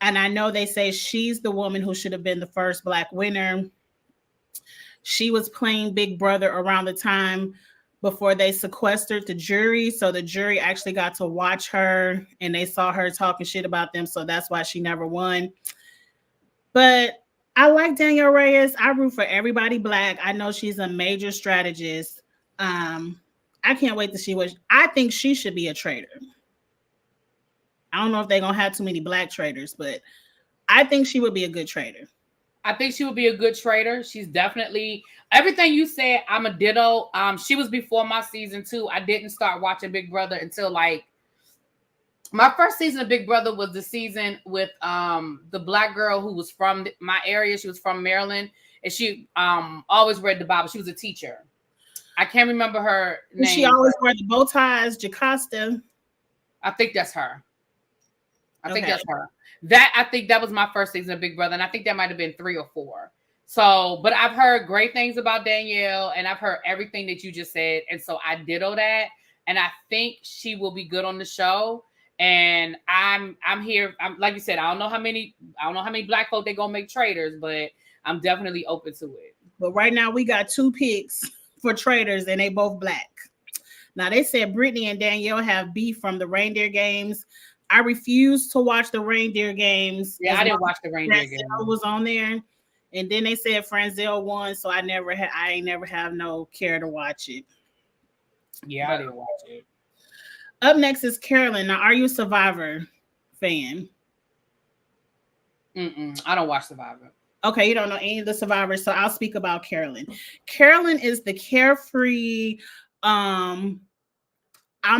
And I know they say she's the woman who should have been the first Black winner. She was playing Big Brother around the time before they sequestered the jury. So the jury actually got to watch her and they saw her talking shit about them. So that's why she never won. But I like Danielle Reyes. I root for everybody black. I know she's a major strategist. I can't wait to see what I think she should be a trader. I don't know if they're gonna have too many black traders, but I think she would be a good trader. I think she would be a good trader. She's definitely everything you said. I'm a ditto. She was before my season 2. I didn't start watching Big Brother until like my first season of Big Brother was the season with the black girl who was from my area. She was from Maryland, and she always read the Bible. She was a teacher. I can't remember her name. She always wore the bow ties, Jocasta. I think that's her. I think that's her. I think that was my first season of Big Brother, and I think that might have been 3 or 4. So, but I've heard great things about Danielle, and I've heard everything that you just said, and so I ditto that, and I think she will be good on the show. And I'm here. I'm like you said, I don't know how many black folk they gonna make traders, but I'm definitely open to it. But right now we got 2 picks for traders, and they both black. Now they said Brittany and Danielle have beef from the reindeer games. I refuse to watch the reindeer games. Yeah, I didn't watch the reindeer games. Was on there, and then they said Franzel won, so I ain't never have no care to watch it. Yeah, I didn't watch it. Up next is Carolyn. Now, are you a Survivor fan? I don't watch Survivor. Okay, you don't know any of the Survivors, so I'll speak about Carolyn. Carolyn is the carefree. I'm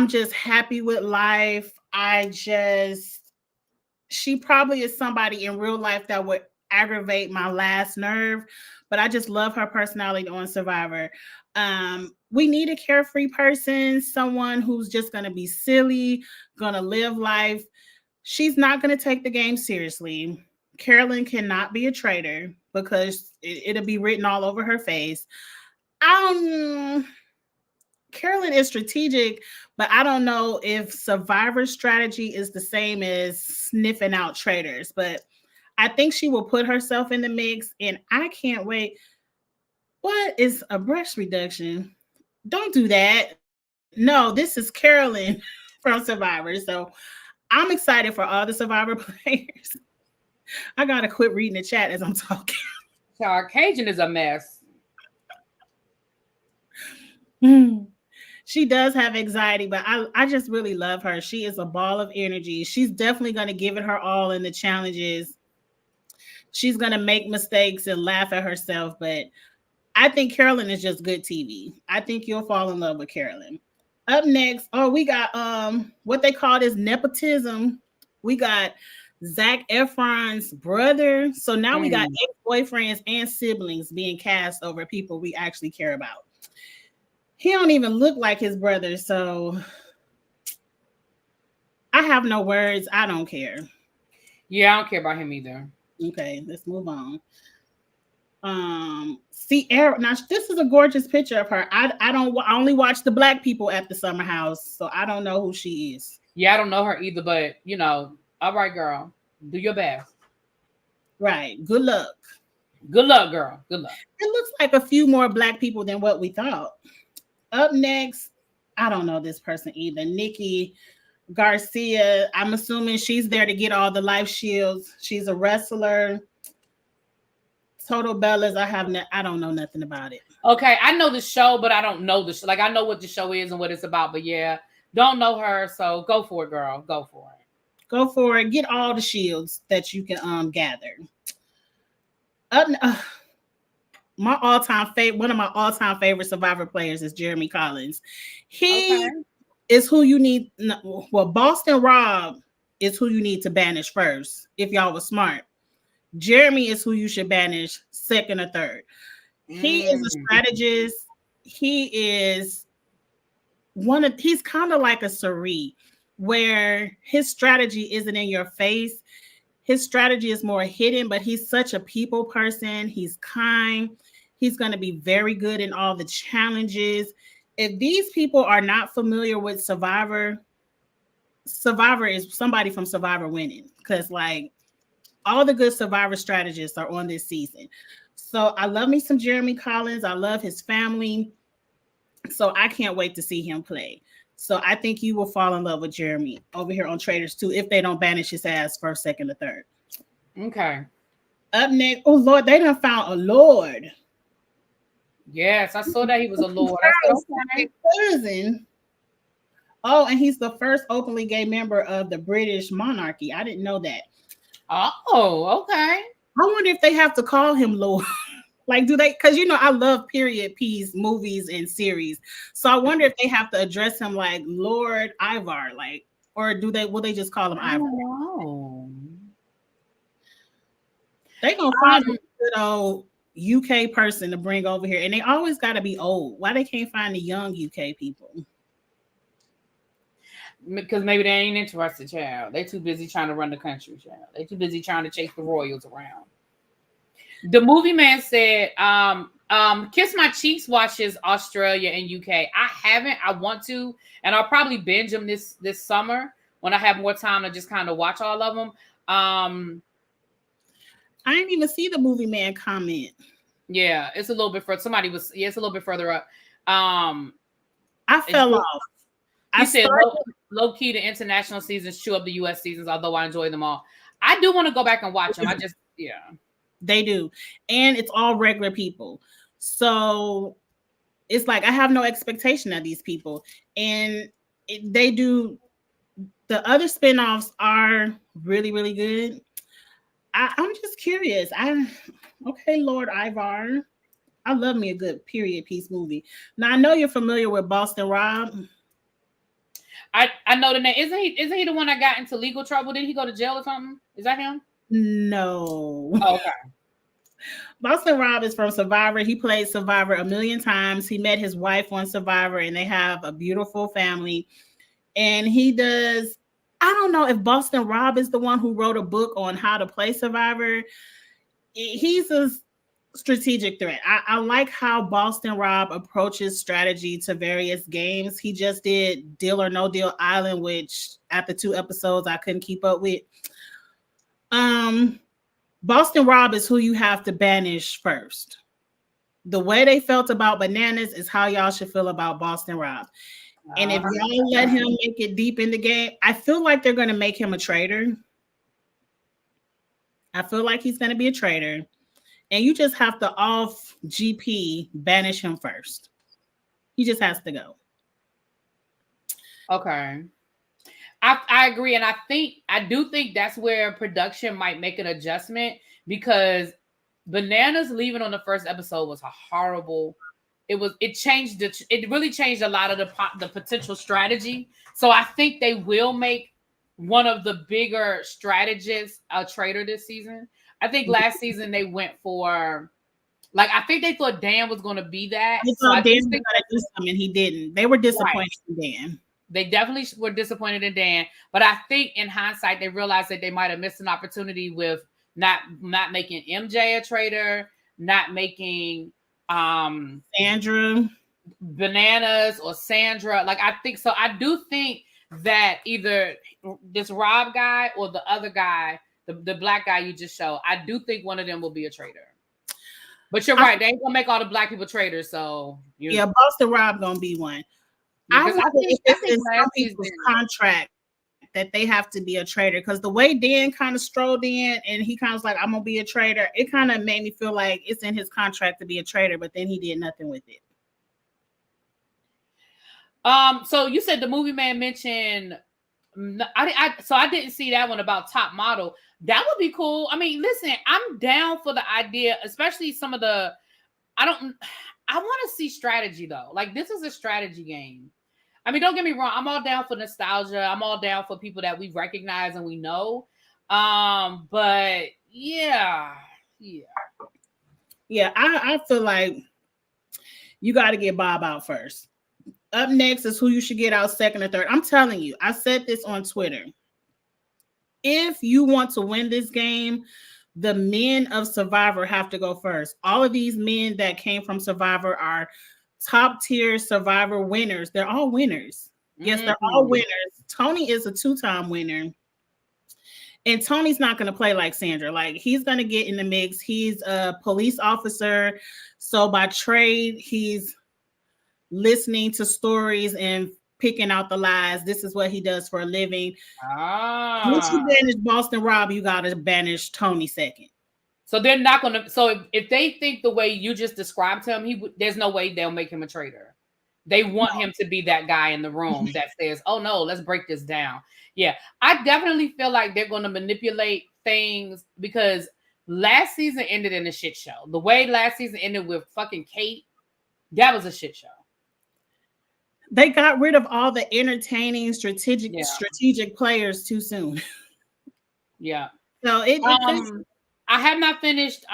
just happy with life. She probably is somebody in real life that would aggravate my last nerve, but I just love her personality on Survivor. We need a carefree person, someone who's just going to be silly, going to live life. She's not going to take the game seriously. Carolyn cannot be a traitor because it'll be written all over her face. Carolyn is strategic, but I don't know if Survivor strategy is the same as sniffing out traitors. But I think she will put herself in the mix, and I can't wait. What is a breast reduction? Don't do that. No, this is Carolyn from Survivor. So I'm excited for all the Survivor players. I got to quit reading the chat as I'm talking. So our Cajun is a mess. She does have anxiety, but I just really love her. She is a ball of energy. She's definitely going to give it her all in the challenges. She's going to make mistakes and laugh at herself, but I think Carolyn is just good TV. I think you'll fall in love with Carolyn. Up next, we got what they call this nepotism. We got Zac Efron's brother. So now we got ex-boyfriends and siblings being cast over people we actually care about. He don't even look like his brother, so I have no words. I don't care. Yeah, I don't care about him either. Okay, let's move on. Sierra. Now this is a gorgeous picture of her. I only watch the black people at the summer house, so I don't know who she is. Yeah, I don't know her either, but all right, girl, do your best. Right. Good luck. Good luck, girl. Good luck. It looks like a few more black people than what we thought. Up next, I don't know this person either. Nikki Garcia. I'm assuming she's there to get all the life shields. She's a wrestler. Total Bellas. I don't know nothing about it. Okay, I know the show, but I don't know the show. Like I know what the show is and what it's about, but yeah, don't know her. So go for it, girl. Go for it. Go for it. Get all the shields that you can gather. One of my all-time favorite Survivor players is Jeremy Collins. He is who you need. Well, Boston Rob is who you need to banish first. If y'all was smart, Jeremy is who you should banish second or third. He is a strategist. He's kind of like a Sari, where his strategy isn't in your face. His strategy is more hidden, but he's such a people person. He's kind. He's going to be very good in all the challenges. If these people are not familiar with Survivor is somebody from Survivor winning, because like all the good Survivor strategists are on this season. So I love me some Jeremy Collins. I love his family. So I can't wait to see him play. So I think you will fall in love with Jeremy over here on Traitors too, if they don't banish his ass first, second, or third. Okay. Up next, oh Lord, they done found a Lord. Yes, I saw that he was a lord. I said, okay. Cousin. Oh, and he's the first openly gay member of the British monarchy. I didn't know that. Oh, okay. I wonder if they have to call him Lord. Like, do they? Because I love period piece movies and series. So I wonder if they have to address him like Lord Ivar, like, or will they just call him I Ivar? don't know. They gonna find a good old UK person to bring over here, and they always got to be old. Why they can't find the young UK people? Because maybe they ain't interested, child. They too busy trying to run the country, child. They too busy trying to chase the royals around. The movie man said, Kiss My Cheeks watches Australia and UK. I haven't. I want to, and I'll probably binge them this summer when I have more time to just kind of watch all of them. I didn't even see the movie man comment. Yeah, it's a little bit further. It's a little bit further up. I fell off. He said low key the international seasons chew up the US seasons, although I enjoy them all. I do want to go back and watch them. They do. And it's all regular people. So it's like I have no expectation of these people. And they do. The other spinoffs are really, really good. I'm just curious. Okay, Lord Ivar. I love me a good period piece movie. Now I know you're familiar with Boston Rob. I know the name. Isn't he the one that got into legal trouble? Didn't he go to jail or something? Is that him? No. Oh, okay. Boston Rob is from Survivor. He played Survivor a million times. He met his wife on Survivor, and they have a beautiful family. And he does. I don't know if Boston Rob is the one who wrote a book on how to play Survivor. He's a strategic threat. I like how Boston Rob approaches strategy to various games. He just did Deal or No Deal Island, which after 2 episodes I couldn't keep up with. Boston Rob is who you have to banish first. The way they felt about Bananas is how y'all should feel about Boston Rob. And if y'all let him make it deep in the game, I feel like they're going to make him a traitor. I feel like he's going to be a traitor. And you just have to off GP banish him first. He just has to go. Okay. I agree. And I do think that's where production might make an adjustment, because Bananas leaving on the first episode was a horrible. It really changed a lot of the potential strategy. So I think they will make one of the bigger strategists a traitor this season. I think last season they went for, like, I think they thought Dan was going to be that. They thought Dan was going to do something, and he didn't. They were disappointed in Dan. They definitely were disappointed in Dan. But I think in hindsight, they realized that they might have missed an opportunity with not making MJ a traitor, not making Sandra, Bananas, or Sandra. Like, I think so. I do think that either this Rob guy or the other guy, the black guy you just showed, I do think one of them will be a traitor. But you're right. They ain't gonna make all the black people traitors. So Boston Rob gonna be one. I think it's in some people's contract that they have to be a traitor, because the way Dan kind of strolled in and he kind of was like, I'm gonna be a traitor, it kind of made me feel like it's in his contract to be a traitor, but then he did nothing with it. So you said the movie man mentioned, I didn't see that one about top model. That would be cool. I mean, listen, I'm down for the idea, especially some of the, I want to see strategy though. Like, this is a strategy game. I mean, don't get me wrong. I'm all down for nostalgia. I'm all down for people that we recognize and we know. But yeah. I feel like you got to get Bob out first. Up next is who you should get out second or third. I'm telling you, I said this on Twitter. If you want to win this game, the men of Survivor have to go first. All of these men that came from Survivor are top tier Survivor winners. They're all winners. Yes, they're all winners. Tony is a 2-time winner. And Tony's not going to play like Sandra. Like, he's going to get in the mix. He's a police officer. So by trade, he's listening to stories and picking out the lies. This is what he does for a living. Once you banish Boston Rob, you got to banish Tony second. So they're not going to. So if they think the way you just described him, there's no way they'll make him a traitor. They want him to be that guy in the room that says, "Oh no, let's break this down." Yeah, I definitely feel like they're going to manipulate things because last season ended in a shit show. The way last season ended with fucking Kate, that was a shit show. They got rid of all the entertaining strategic players too soon. Yeah. So I have not finished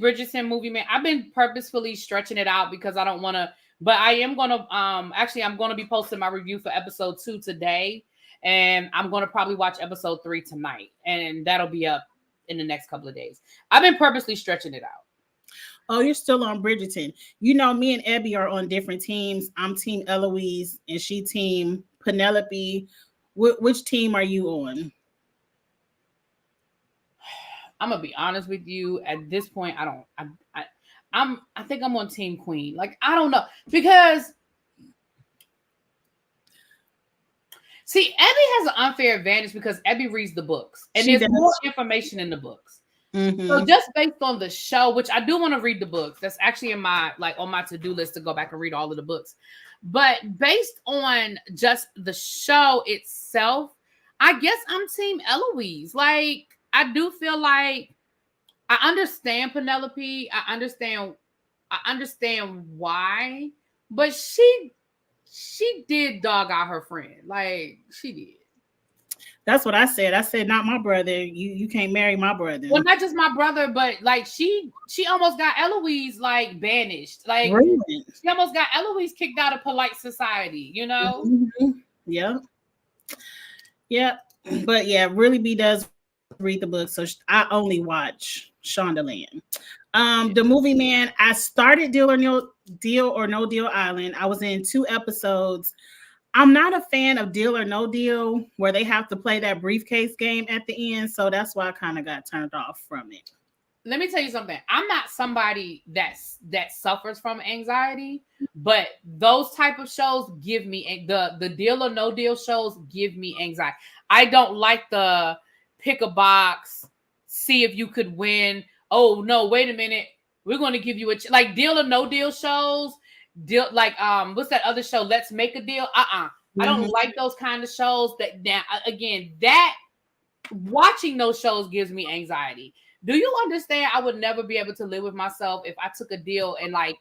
Bridgerton movie, man. I've been purposefully stretching it out because I don't want to, but I am going to actually I'm going to be posting my review for episode 2 today, and I'm going to probably watch episode 3 tonight, and that'll be up in the next couple of days. I've been purposely stretching it out. Oh, you're still on Bridgerton. You know, me and Abby are on different teams. I'm team Eloise and she team Penelope. Which team are you on? I'm gonna be honest with you. At this point, I think I'm on Team Queen. Like, I don't know, because see, Abby has an unfair advantage because Abby reads the books and there's more information in the books. Mm-hmm. So just based on the show, which I do want to read the books, that's actually in my on my to-do list to go back and read all of the books. But based on just the show itself, I guess I'm Team Eloise. Like, I do feel like I understand Penelope. I understand why, but she did dog out her friend. Like, she did. That's what I said. I said, not my brother. You can't marry my brother. Well, not just my brother, but like she almost got Eloise like banished. Like, really? She almost got Eloise kicked out of polite society, you know? Mm-hmm. Yeah. Yeah. But yeah, Really B does read the book. So I only watch Shondaland. The movie, man, I started Deal or No Deal Island. I was in 2 episodes. I'm not a fan of Deal or No Deal where they have to play that briefcase game at the end. So that's why I kind of got turned off from it. Let me tell you something. I'm not somebody that suffers from anxiety, but those type of shows give me the Deal or No Deal shows give me anxiety. I don't like the pick a box, see if you could win. Oh no, wait a minute. We're going to give you like Deal or No Deal shows. Deal like what's that other show? Let's Make a Deal. I don't like those kind of shows. That watching those shows gives me anxiety. Do you understand? I would never be able to live with myself if I took a deal and like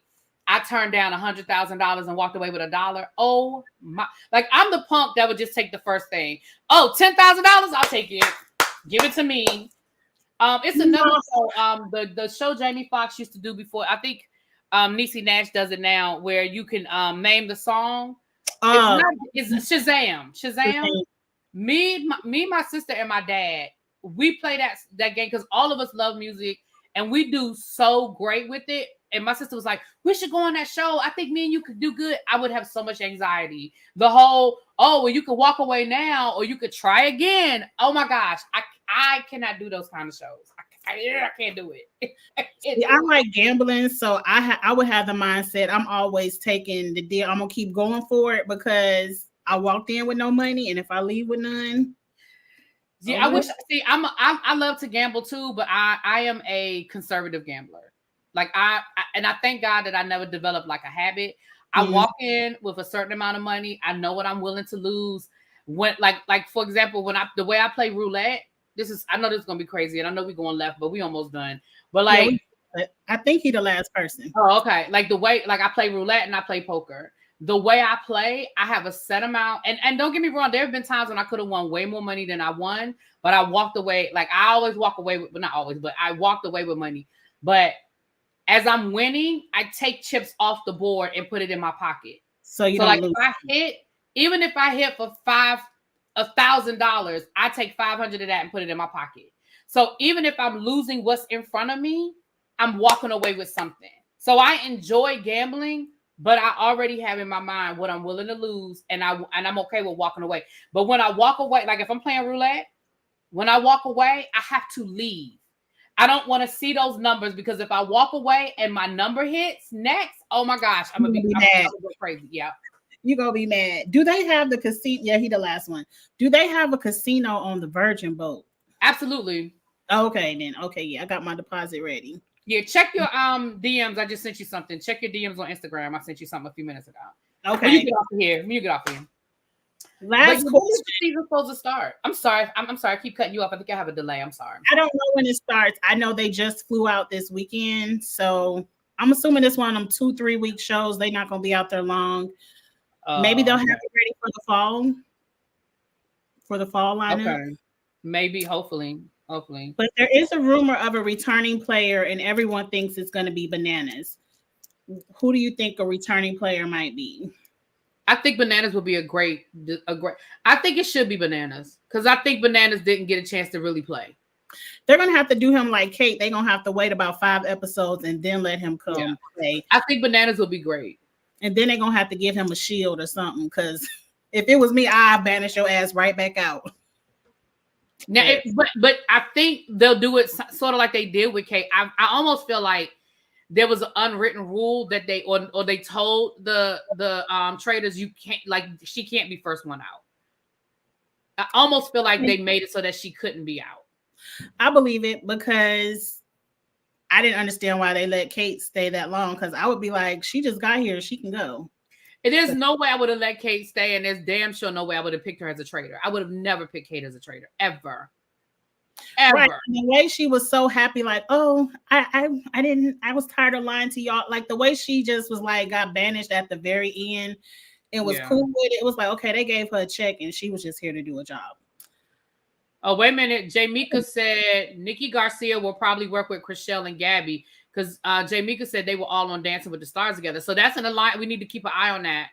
I turned down $100,000 and walked away with $1. Oh my! Like, I'm the punk that would just take the first thing. Oh, $10,000, I'll take it. Give it to me. It's another show. The show Jamie Foxx used to do before. I think Niecy Nash does it now, where you can name the song. It's Shazam. Me, my sister, and my dad, we play that game because all of us love music and we do so great with it. And my sister was like, "We should go on that show. I think me and you could do good." I would have so much anxiety. The whole, oh, well, you could walk away now or you could try again. Oh my gosh, I cannot do those kind of shows. I can't do it. I like gambling, so I would have the mindset I'm always taking the deal. I'm gonna keep going for it because I walked in with no money, and if I leave with none, I wish. See, I love to gamble too, but I am a conservative gambler. Like I thank God that I never developed like a habit. I walk in with a certain amount of money. I know what I'm willing to lose. When like for example, the way I play roulette. I know this is gonna be crazy, and I know we're going left, but we almost done. But like, I think he's the last person. Oh, okay. Like the way, like I play roulette and I play poker. The way I play, I have a set amount, and don't get me wrong, there have been times when I could have won way more money than I won, but I walked away. Like I always walk away with, but not always, but I walked away with money. But as I'm winning, I take chips off the board and put it in my pocket. So like lose. Even if I hit for $1,000, I take 500 of that and put it in my pocket. So even if I'm losing what's in front of me, I'm walking away with something. So I enjoy gambling, but I already have in my mind what I'm willing to lose, and I'm okay with walking away. But when I walk away, like if I'm playing roulette, when I walk away, I have to leave. I don't want to see those numbers because if I walk away and my number hits next, oh my gosh, I'm gonna be crazy. Yeah. You're gonna be mad. Do they have the casino? Yeah, he the last one. Do they have a casino on the Virgin boat? Absolutely. Okay, then. Okay, yeah, I got my deposit ready. Yeah, check your DMs. I just sent you something. Check your DMs on Instagram. I sent you something a few minutes ago. Okay. When you get off of here. Last but when is the season supposed to start? I'm sorry. I'm sorry. I keep cutting you off. I think I have a delay. I'm sorry. I don't know when it starts. I know they just flew out this weekend, so I'm assuming this one of them 2-3 week shows. They're not going to be out there long. Maybe they'll have it ready for the fall. For the fall lineup. Okay. Maybe, hopefully. But there is a rumor of a returning player, and everyone thinks it's going to be Bananas. Who do you think a returning player might be? I think Bananas will be a great. I think it should be Bananas because I think Bananas didn't get a chance to really play. They're going to have to do him like Kate. They're going to have to wait about 5 episodes and then let him come play. I think Bananas will be great. And then they're going to have to give him a shield or something because if it was me, I'd banish your ass right back out. Now, but I think they'll do it sort of like they did with Kate. I almost feel like there was an unwritten rule that they or they told the traders you can't, like, she can't be first one out. I almost feel like they made it so that she couldn't be out. I believe it because I didn't understand why they let Kate stay that long because I would be like, she just got here, she can go. There's no way I would have let Kate stay, and there's damn sure no way I would have picked her as a traitor. I would have never picked Kate as a traitor, ever. Right. The way she was so happy, like, oh, I was tired of lying to y'all. Like the way she just was like, got banished at the very end and was cool with it. It was like, okay, they gave her a check and she was just here to do a job. Oh, wait a minute. Jamika said Nikki Garcia will probably work with Chriselle and Gabby because Jamika said they were all on Dancing with the Stars together. So that's an alliance. We need to keep an eye on that.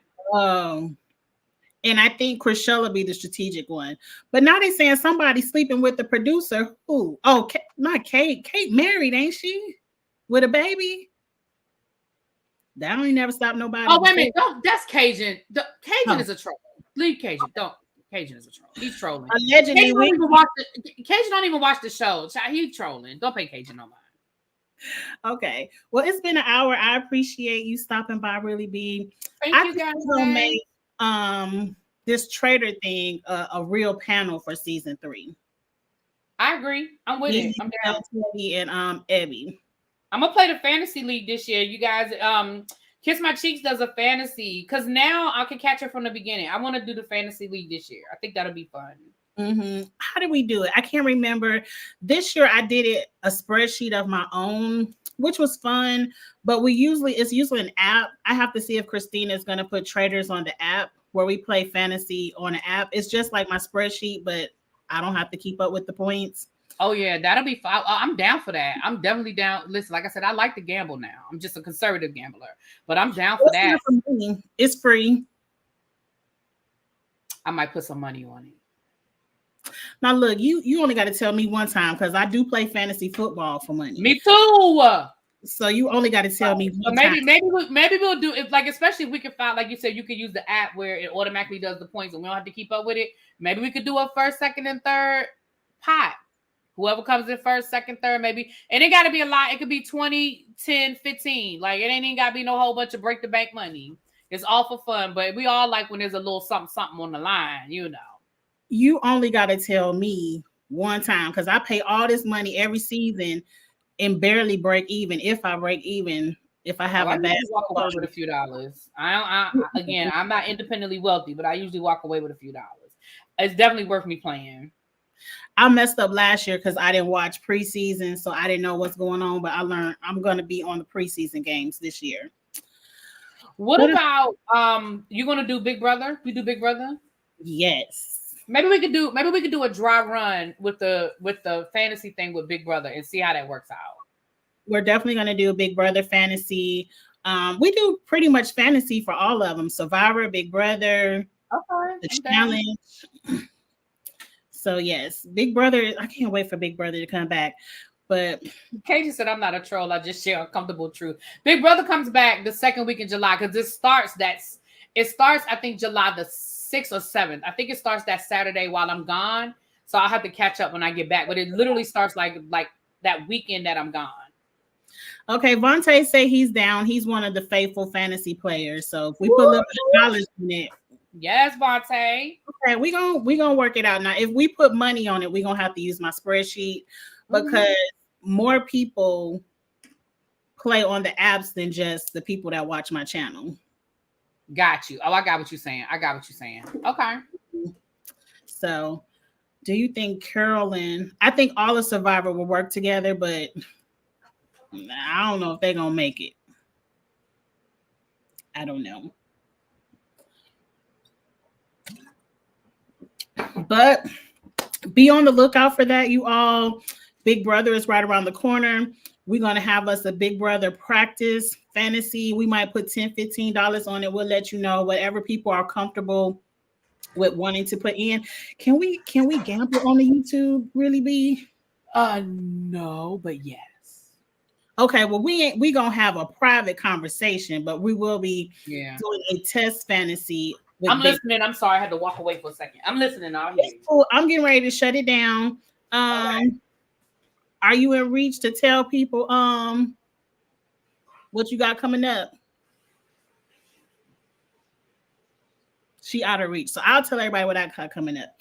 And I think Chriselle will be the strategic one. But now they're saying somebody's sleeping with the producer. Who? Oh, not Kate. Kate married, ain't she? With a baby? That ain't never stopped nobody. Oh, wait a minute. No, that's Cajun. Cajun is a troll. Leave Cajun. Don't. Cajun is a troll. He's trolling. Allegedly, Cajun don't even watch the show. He's trolling. Don't pay Cajun no mind. Okay. Well, it's been an hour. I appreciate you stopping by, Really B. Thank you guys. Make this Traitor thing a real panel for season 3. I agree. I'm with it. I'm down. And Ebby. I'm gonna play the fantasy league this year. You guys, Kiss My Cheeks does a fantasy because now I can catch her from the beginning. I want to do the fantasy league this year. I think that'll be fun. How did we do it? I can't remember. This year I did it a spreadsheet of my own, which was fun. But it's usually an app. I have to see if Christina is going to put Traitors on the app where we play fantasy on an app. It's just like my spreadsheet, but I don't have to keep up with the points. Oh yeah, that'll be fun. I'm down for that. I'm definitely down. Listen, like I said, I like to gamble now. I'm just a conservative gambler, but I'm down for that. For me. It's free. I might put some money on it. Now look, you only got to tell me one time because I do play fantasy football for money. Me too. So you only got to tell me one time. Maybe we'll do it. Like, especially if we can find, like you said, you can use the app where it automatically does the points and we don't have to keep up with it. Maybe we could do a first, second, and third pot. Whoever comes in first, second, third, maybe. And it got to be a lot. It could be 20, 10, 15. Like, it ain't even got to be no whole bunch of break the bank money. It's all for fun. But we all like when there's a little something on the line, you know. You only got to tell me one time because I pay all this money every season and barely break even. If I break even, if I have a bad walk away with a few dollars. Again, I'm not independently wealthy, but I usually walk away with a few dollars. It's definitely worth me playing. I messed up last year because I didn't watch preseason, so I didn't know what's going on. But I learned I'm going to be on the preseason games this year. What about you going to do Big Brother? You do Big Brother? Yes. Maybe we could do a dry run with the fantasy thing with Big Brother and see how that works out. We're definitely going to do a Big Brother fantasy. We do pretty much fantasy for all of them: Survivor, Big Brother, the challenge. So yes, Big Brother. I can't wait for Big Brother to come back. But Katie said, "I'm not a troll. I just share uncomfortable truth." Big Brother comes back the second week in July because it starts. I think July the 6th or 7th. I think it starts that Saturday while I'm gone. So I'll have to catch up when I get back. But it literally starts like that weekend that I'm gone. Okay, Vontae say he's down. He's one of the faithful fantasy players. So if we put a little bit of knowledge in it. Yes, Vontae. Okay, we gonna work it out. Now, if we put money on it, we're gonna have to use my spreadsheet. because more people play on the apps than just the people that watch my channel. Got you. Oh, I got what you're saying. Okay. So, do you think Carolyn? I think all of Survivor will work together, but I don't know if they're gonna make it. I don't know. But be on the lookout for that, you all. Big Brother is right around the corner. We're going to have us a Big Brother practice fantasy. We might put $10, $15 on it. We'll let you know whatever people are comfortable with wanting to put in. Can we gamble on the YouTube, really be? No, but yes. Okay, well, we gonna have a private conversation, but we will be doing a test fantasy. I'm listening. I'm sorry, I had to walk away for a second. I'm listening. Cool. I'm getting ready to shut it down. Right. Are you in reach to tell people what you got coming up? She out of reach, so I'll tell everybody what I got coming up.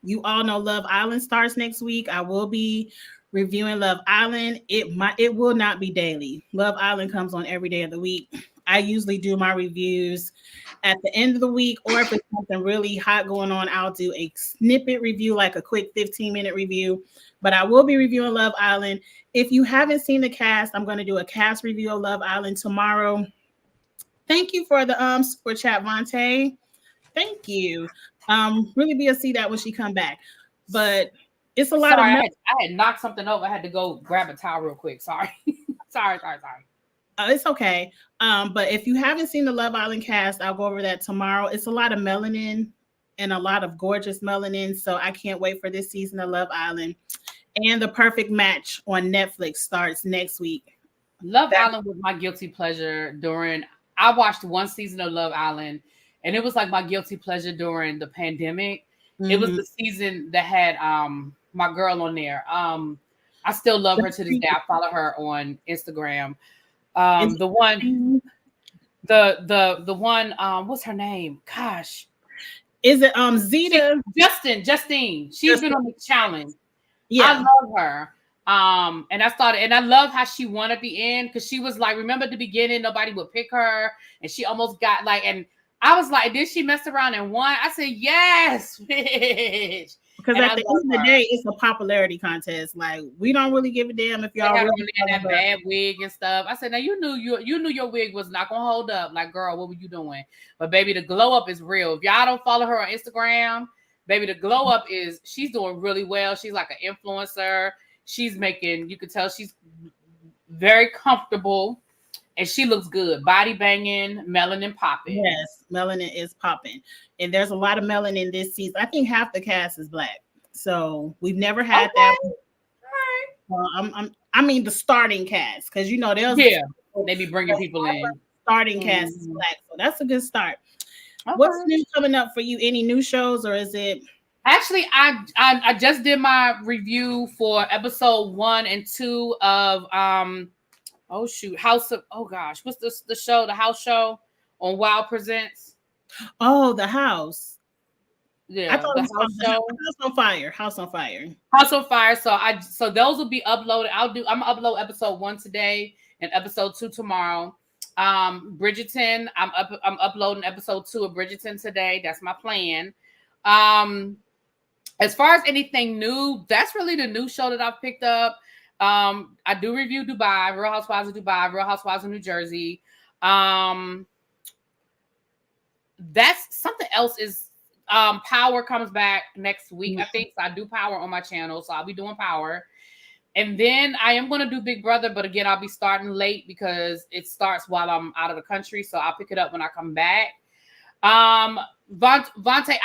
You all know Love Island starts next week. I will be reviewing Love Island. It will not be daily. Love Island comes on every day of the week. I usually do my reviews at the end of the week, or if it's something really hot going on, I'll do a snippet review, like a quick 15-minute review. But I will be reviewing Love Island. If you haven't seen the cast, I'm going to do a cast review of Love Island tomorrow. Thank you for the super chat, Vontae. Thank you. Really be a see that when she come back. But it's a lot of. I had knocked something over. I had to go grab a towel real quick. Sorry. sorry. It's okay. But if you haven't seen the Love Island cast, I'll go over that tomorrow. It's a lot of melanin and a lot of gorgeous melanin. So I can't wait for this season of Love Island. And The Perfect Match on Netflix starts next week. Love Island was my guilty pleasure I watched one season of Love Island, and it was like my guilty pleasure during the pandemic. Mm-hmm. It was the season that had my girl on there. I still love her to this day. I follow her on Instagram. The one, what's her name? Gosh. Is it Zeta? Justine. She's been on the challenge. Yeah. I love her. And I love how she wanted to be in, because she was like, remember at the beginning, nobody would pick her, and she almost got like, and I was like, did she mess around and won? I said, yes, bitch. Because at the end of the day, it's a popularity contest. Like, we don't really give a damn if y'all really had that bad wig and stuff. I said, now you knew your wig was not gonna hold up. Like, girl, what were you doing? But baby, the glow up is real. If y'all don't follow her on Instagram, baby, the glow up she's doing really well. She's like an influencer. You could tell she's very comfortable, and she looks good. Body banging, melanin popping. Yes, melanin is popping. And there's a lot of melanin this season. I think half the cast is Black. So we've never had that. I mean, the starting cast, because they be bringing people in. Starting cast is Black. So that's a good start. Okay. What's new coming up for you? Any new shows, or is it? Actually, I just did my review for episode 1 and 2 of what's the show, the house show on Wow Presents. Oh, the house. Yeah, I thought it was the House on Fire. House on Fire. So those will be uploaded. I'm gonna upload episode 1 today and episode 2 tomorrow. Bridgerton, I'm uploading episode 2 of Bridgerton today. That's my plan. As far as anything new, that's really the new show that I've picked up. I do review Dubai, Real Housewives of Dubai, Real Housewives of New Jersey. That's something else is Power comes back next week, I think. So I do Power on my channel, so I'll be doing Power. And then I am going to do Big Brother, but again, I'll be starting late because it starts while I'm out of the country, so I'll pick it up when I come back. Vontae,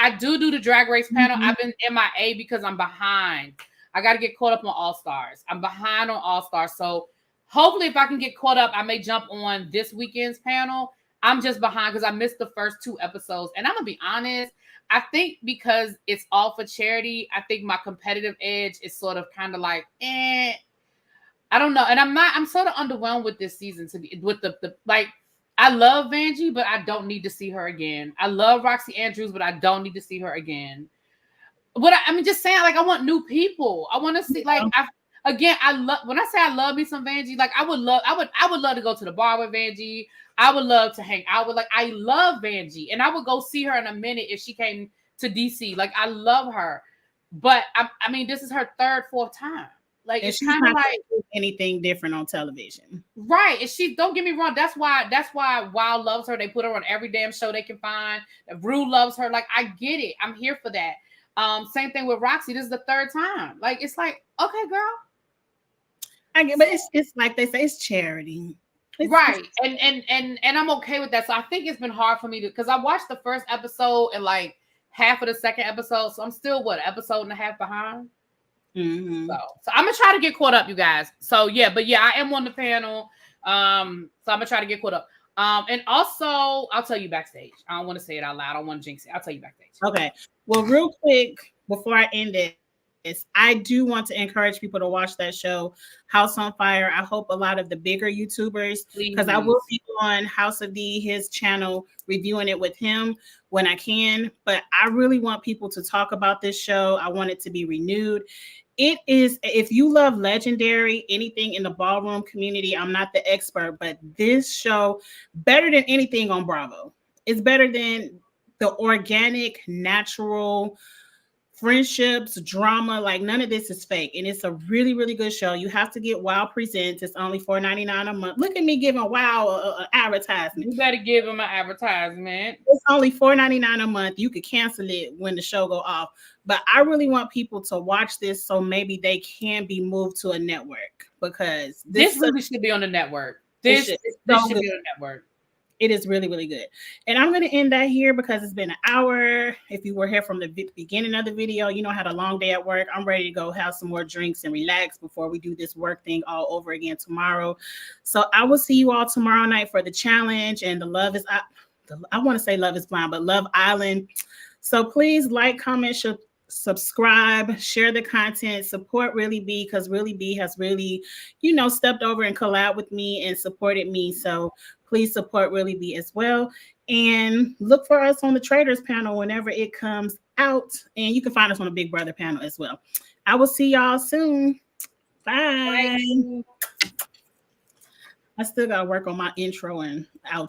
I do the Drag Race panel. I've been MIA because I'm behind. I got to get caught up on All Stars. I'm behind on All Stars. So hopefully if I can get caught up, I may jump on this weekend's panel. I'm just behind because I missed the first 2 episodes. And I'm going to be honest, I think because it's all for charity, I think my competitive edge is sort of kind of like, I don't know. And I'm sort of underwhelmed with this season with the I love Vanjie, but I don't need to see her again. I love Roxy Andrews, but I don't need to see her again. I mean, just saying, like, I want new people. I want to see, like, I love, when I say I love me some Vanjie, like, I would love to go to the bar with Vanjie. I would love to hang out with, like, I love Vanjie, and I would go see her in a minute if she came to DC. Like, I love her, but I mean, this is her third, fourth time. Like, And it's she's kind of not like anything different on television, right. And she, don't get me wrong, that's why Wild loves her. They put her on every damn show they can find. Rue loves her. Like, I get it. I'm here for that. Same thing with Roxy. This is the third time. Like, it's like, okay, girl. I get, but it's like they say, it's charity. Right. And I'm okay with that. So I think it's been hard for me to, because I watched the first episode and like half of the second episode. So I'm still episode and a half behind. Mm-hmm. So I'm gonna try to get caught up, you guys. So yeah, but yeah, I am on the panel. So I'm gonna try to get caught up. And also I'll tell you backstage. I don't want to say it out loud. I don't want to jinx it. I'll tell you backstage. Okay. Well, real quick before I end this, I do want to encourage people to watch that show, House on Fire. I hope a lot of the bigger YouTubers, because I will be on House of D, his channel, reviewing it with him when I can. But I really want people to talk about this show. I want it to be renewed. It is, if you love Legendary, anything in the ballroom community, I'm not the expert, but this show, better than anything on Bravo. It's better than the organic, natural friendships, drama. Like, none of this is fake. And it's a really, really good show. You have to get Wow Presents. It's only $4.99 a month. Look at me giving Wow an advertisement. You better give them an advertisement. It's only $4.99 a month. You could cancel it when the show go off. But I really want people to watch this so maybe they can be moved to a network, because this really should be on the network. This should be on the network. It is really, really good. And I'm going to end that here because it's been an hour. If you were here from the beginning of the video, you know, I had a long day at work. I'm ready to go have some more drinks and relax before we do this work thing all over again tomorrow. So I will see you all tomorrow night for the challenge and the Love is, I want to say Love is Blind, but Love Island. So please like, comment, subscribe, share the content, support Really B, because Really B has really, you know, stepped over and collabed with me and supported me. So please support Really B as well. And look for us on the Traders panel whenever it comes out. And you can find us on the Big Brother panel as well. I will see y'all soon. Bye. I still got to work on my intro and outro.